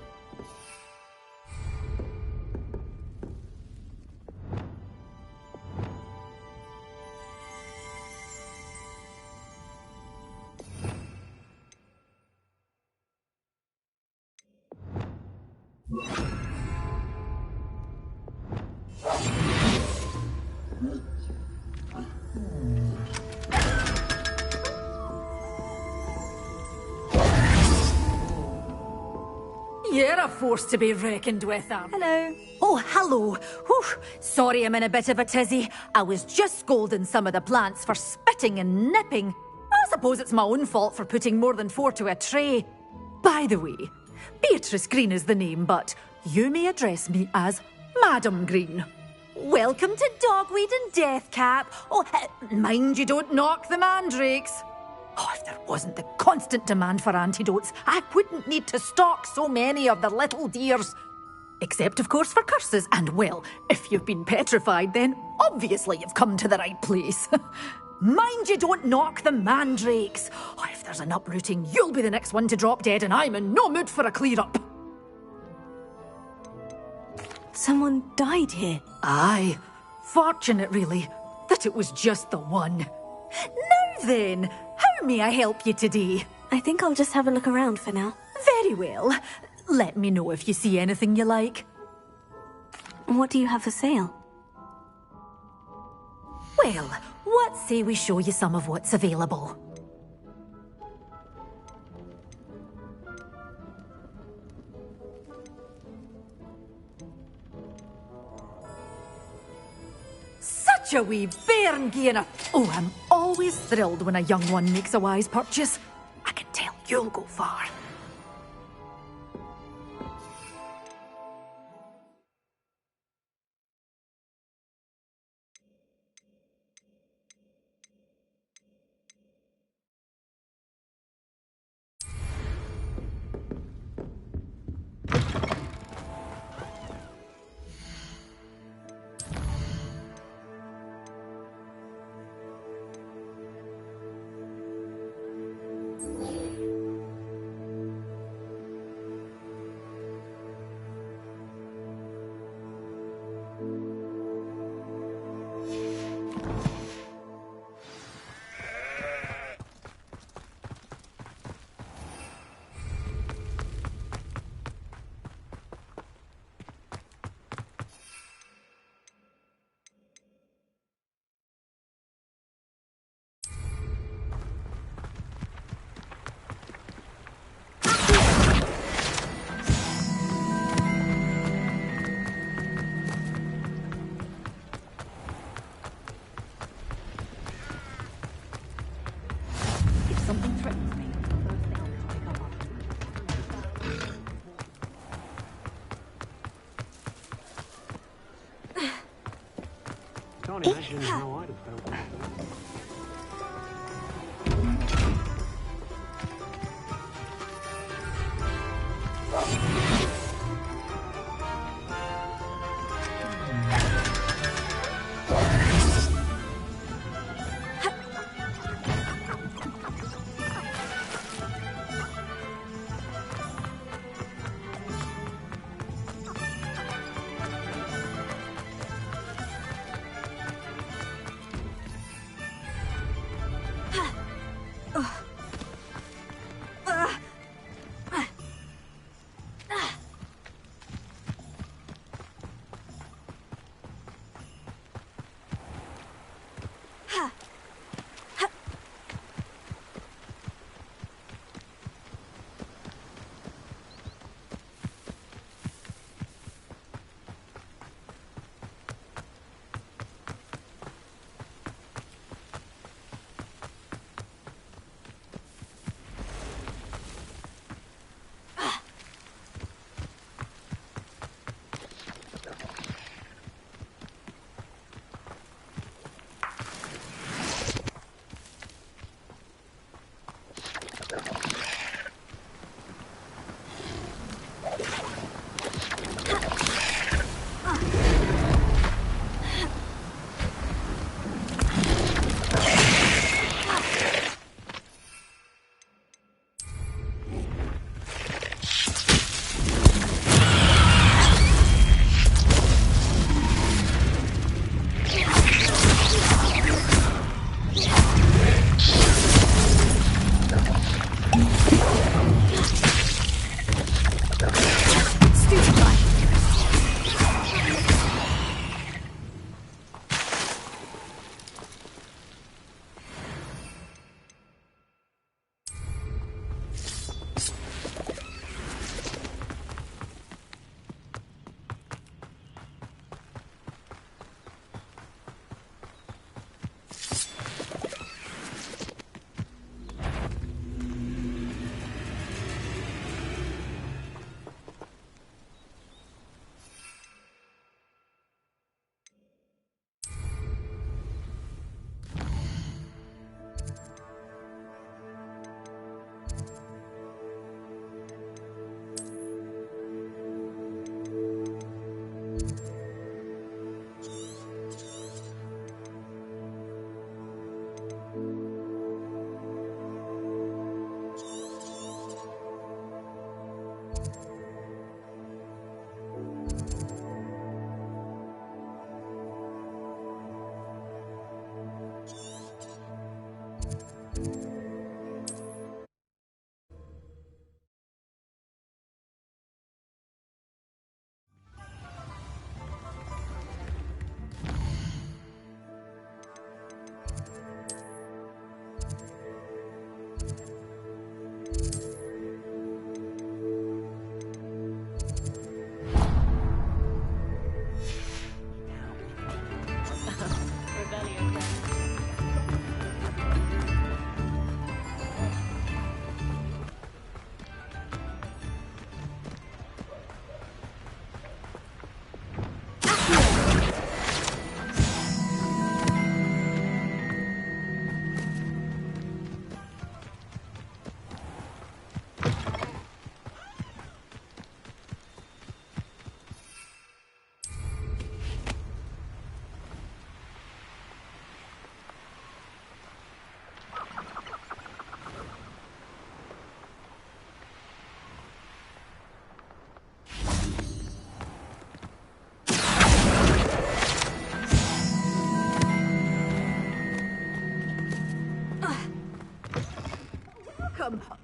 You're a force to be reckoned with, Hello. Oh, hello. Whew. Sorry I'm in a bit of a tizzy. I was just scolding some of the plants for spitting and nipping. I suppose it's my own fault for putting more than 4 to a tray. By the way, Beatrice Green is the name, but you may address me as Madam Green. Welcome to Dogweed and Deathcap. Oh, mind you don't knock the mandrakes. Oh, if there wasn't the constant demand for antidotes, I wouldn't need to stock so many of the little dears. Except, of course, for curses. And, well, if you've been petrified, then obviously you've come to the right place. Mind you don't knock the mandrakes. Oh, if there's an uprooting, you'll be the next one to drop dead, and I'm in no mood for a clear-up. Someone died here. Aye. Fortunate, really, that it was just the one. Now then, how may I help you today? I think I'll just have a look around for now. Very well. Let me know if you see anything you like. What do you have for sale? Well, what say we show you some of what's available? Such a wee bairn gainer. Oh, I'm always thrilled when a young one makes a wise purchase. I can tell you'll go far. Can't imagine how I'd have felt.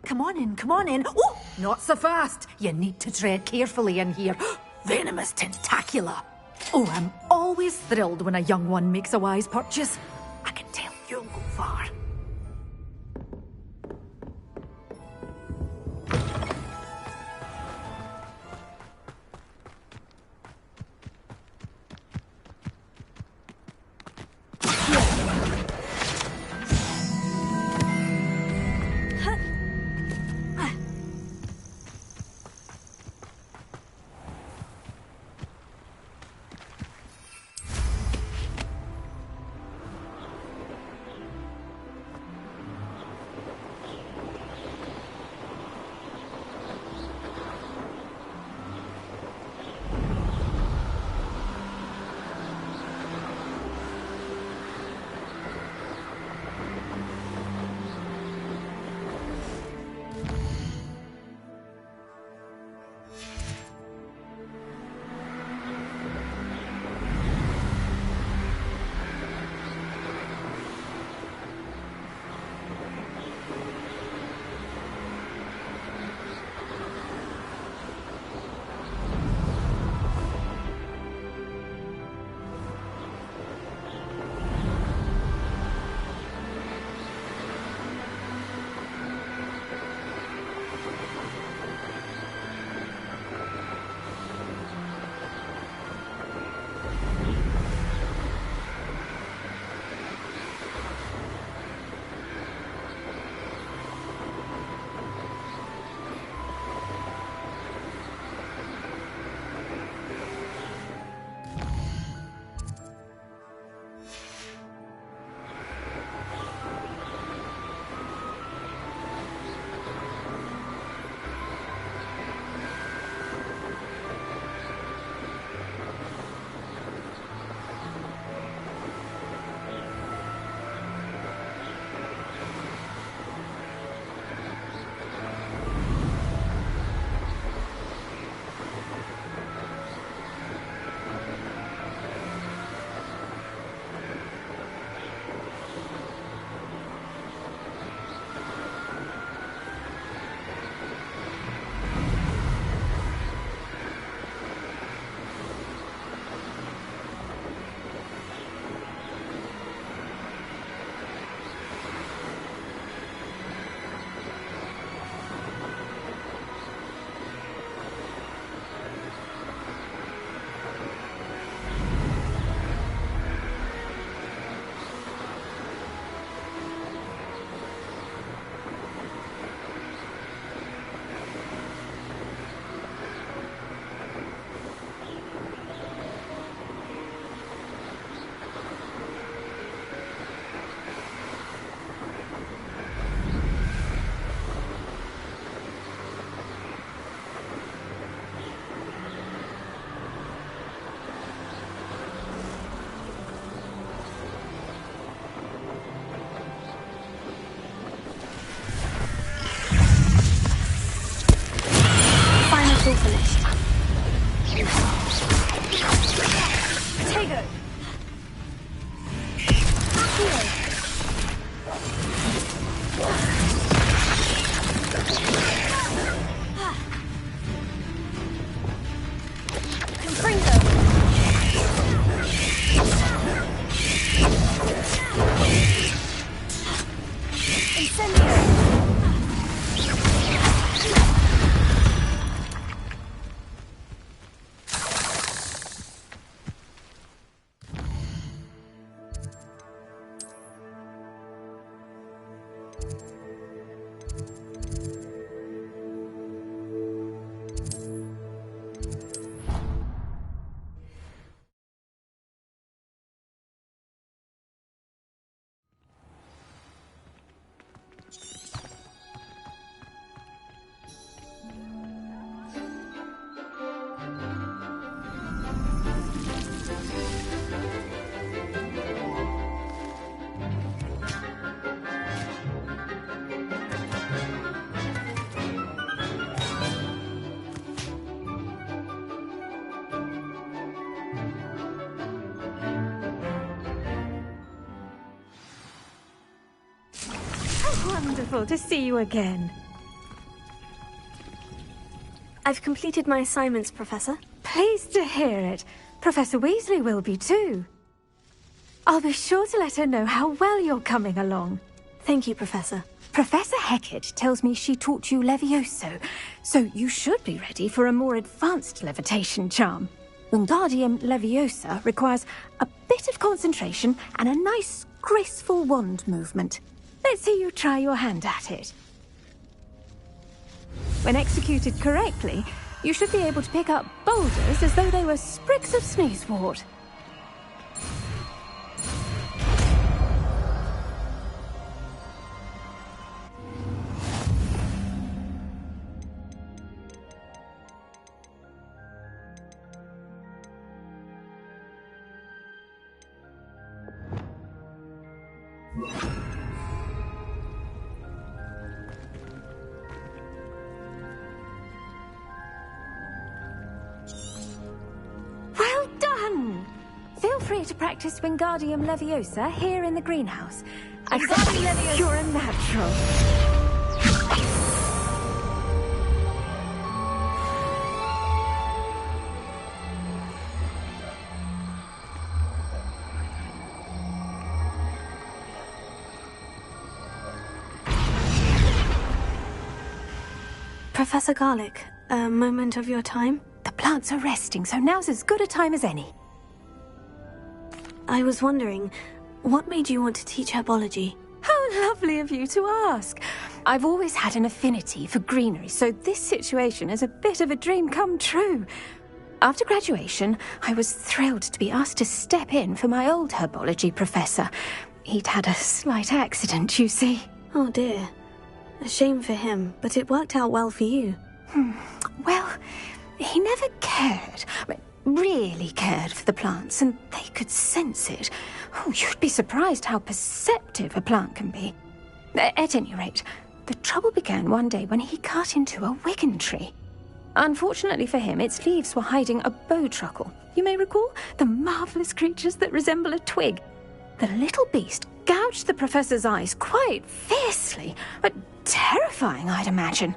Come on in, come on in. Oh, not so fast. You need to tread carefully in here. Venomous tentacula. Oh, I'm always thrilled when a young one makes a wise purchase. I can tell you'll go far. wonderful to see you again. I've completed my assignments, Professor. Pleased to hear it. Professor Weasley will be too. I'll be sure to let her know how well you're coming along. Thank you, Professor. Professor Hecat tells me she taught you Levioso, so you should be ready for a more advanced levitation charm. Wingardium Leviosa requires a bit of concentration and a nice, graceful wand movement. Let's see you try your hand at it. When executed correctly, you should be able to pick up boulders as though they were sprigs of sneezewort. Well done! Feel free to practice Wingardium Leviosa here in the greenhouse. I've said you're a natural. Professor Garlick, a moment of your time? The plants are resting, so now's as good a time as any. I was wondering, what made you want to teach herbology? How lovely of you to ask. I've always had an affinity for greenery, so this situation is a bit of a dream come true. After graduation, I was thrilled to be asked to step in for my old herbology professor. He'd had a slight accident, you see. Oh dear. A shame for him, but it worked out well for you. Well, he never cared, really cared for the plants, and they could sense it. Oh, you'd be surprised how perceptive a plant can be. At any rate, the trouble began one day when he cut into a wigan tree. Unfortunately for him, its leaves were hiding a bowtruckle. You may recall the marvellous creatures that resemble a twig. The little beast gouged the professor's eyes quite fiercely. Terrifying, I'd imagine.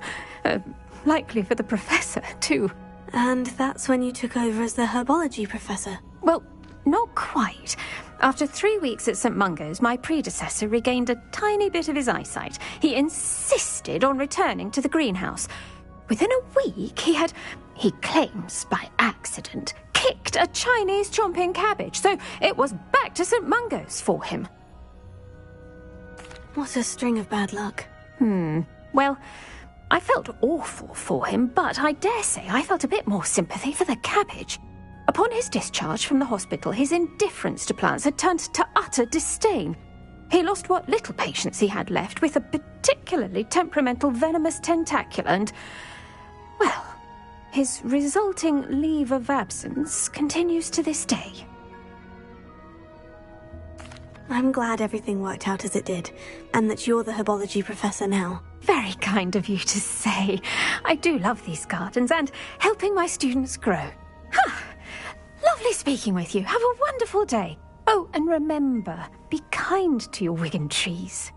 Likely for the professor, too. And that's when you took over as the herbology professor? Well, not quite. After 3 weeks at St. Mungo's, my predecessor regained a tiny bit of his eyesight. He insisted on returning to the greenhouse. Within a week, he claims by accident, kicked a Chinese chomping cabbage, so it was back to St. Mungo's for him. What a string of bad luck. Well, I felt awful for him, but I dare say I felt a bit more sympathy for the cabbage. Upon his discharge from the hospital, his indifference to plants had turned to utter disdain. He lost what little patience he had left with a particularly temperamental venomous tentacula and, well, his resulting leave of absence continues to this day. I'm glad everything worked out as it did, and that you're the herbology professor now. Very kind of you to say. I do love these gardens and helping my students grow. Lovely speaking with you. Have a wonderful day. Oh, and remember, be kind to your wigan trees.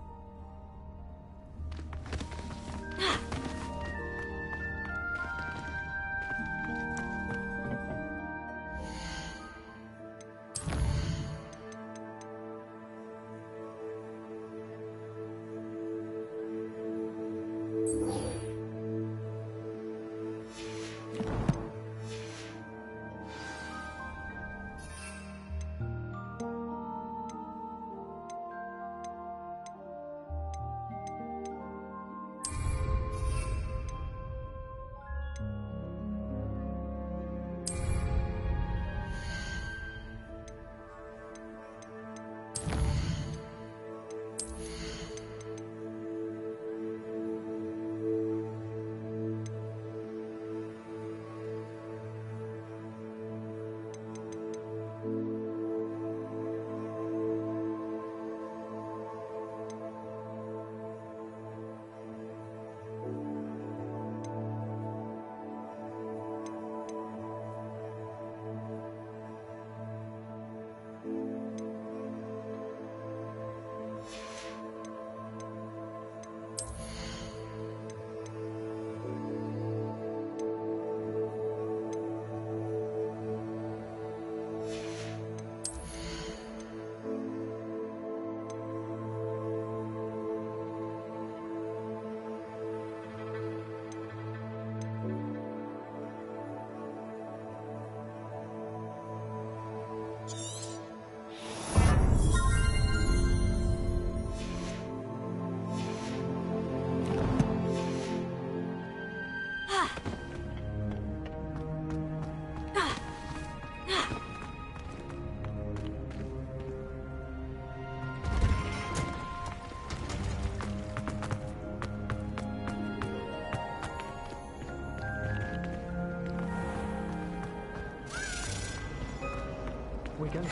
We're going to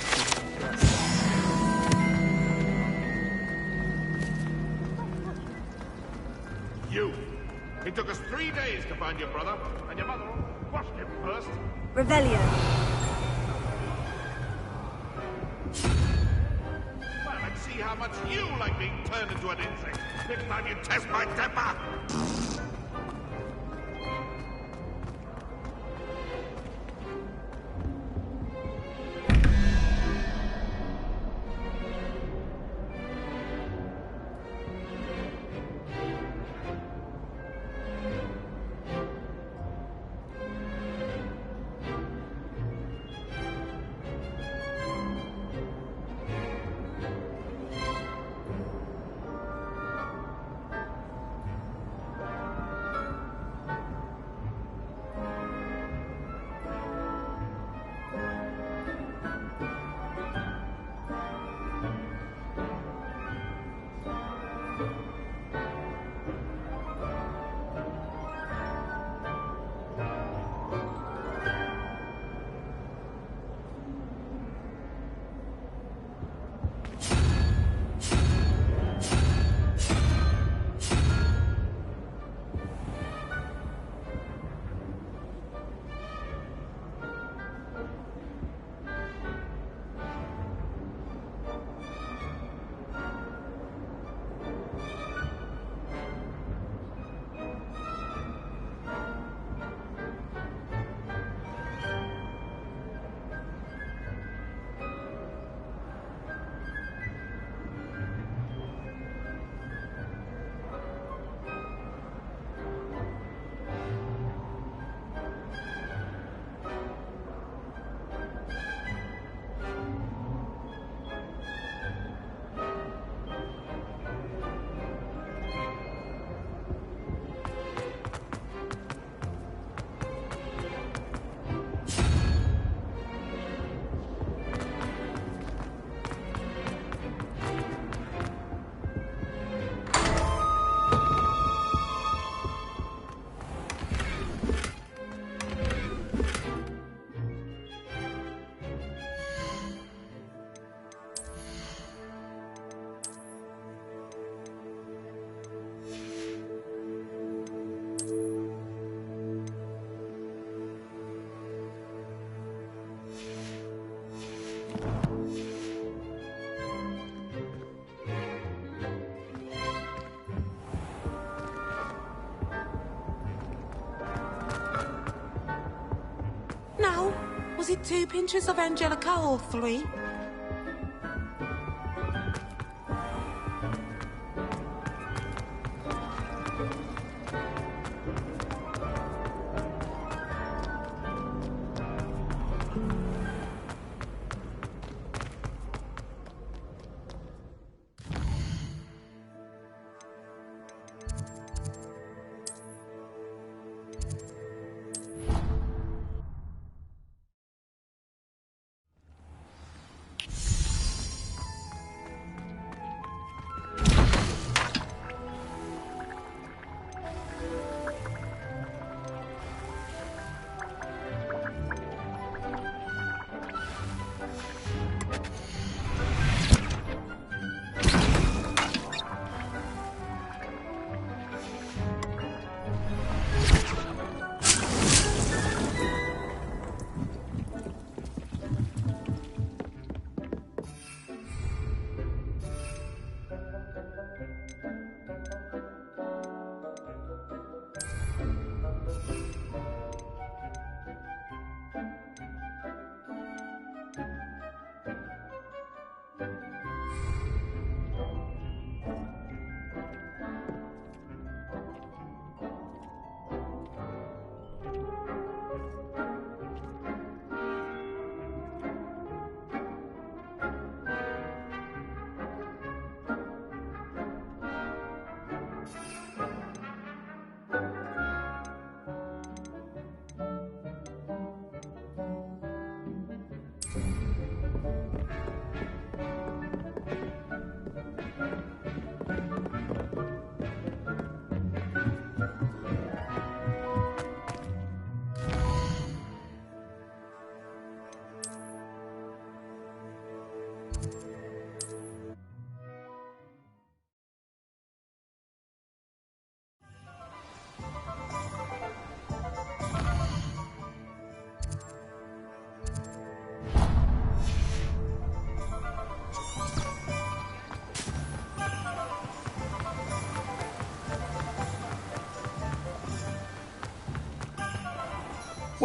You! It took us 3 days to find your brother, and your mother washed him first. Revelio. Well, let's see how much you like being turned into an insect. Next time you test my temper! Now, was it 2 pinches of Angelica or 3?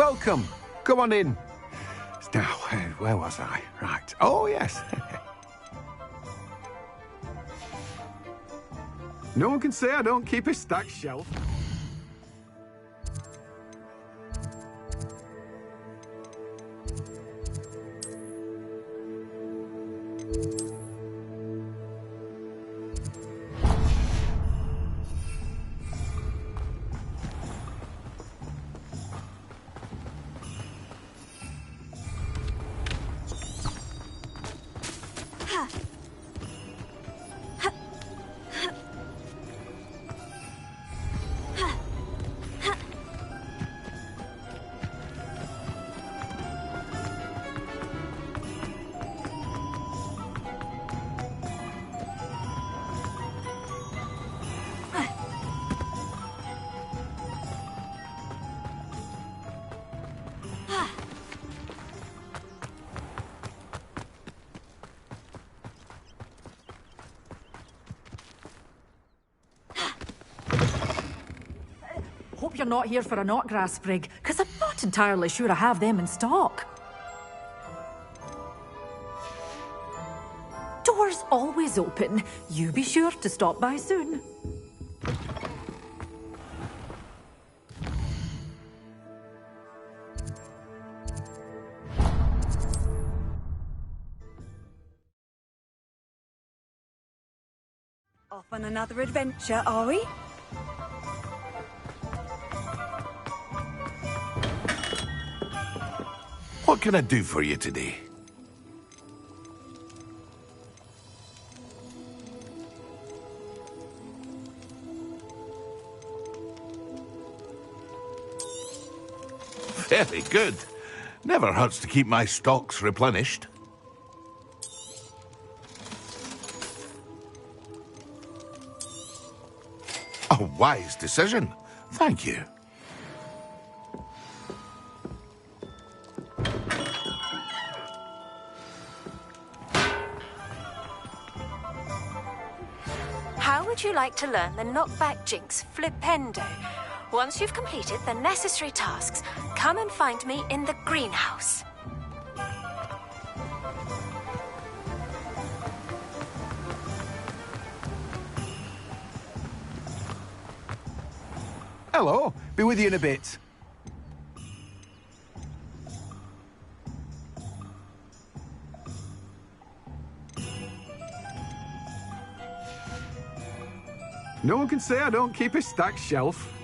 Welcome. Come on in. Now, where was I? Right. Oh, yes. No one can say I don't keep a stacked shelf. Hope you're not here for a knotgrass sprig, because I'm not entirely sure I have them in stock. Doors always open. You be sure to stop by soon. Off on another adventure, are we? What can I do for you today? Very good. Never hurts to keep my stocks replenished. A wise decision. Thank you. How would you like to learn the knockback jinx flipendo? Once you've completed the necessary tasks, come and find me in the greenhouse. Hello. Be with you in a bit. No one can say I don't keep a stacked shelf.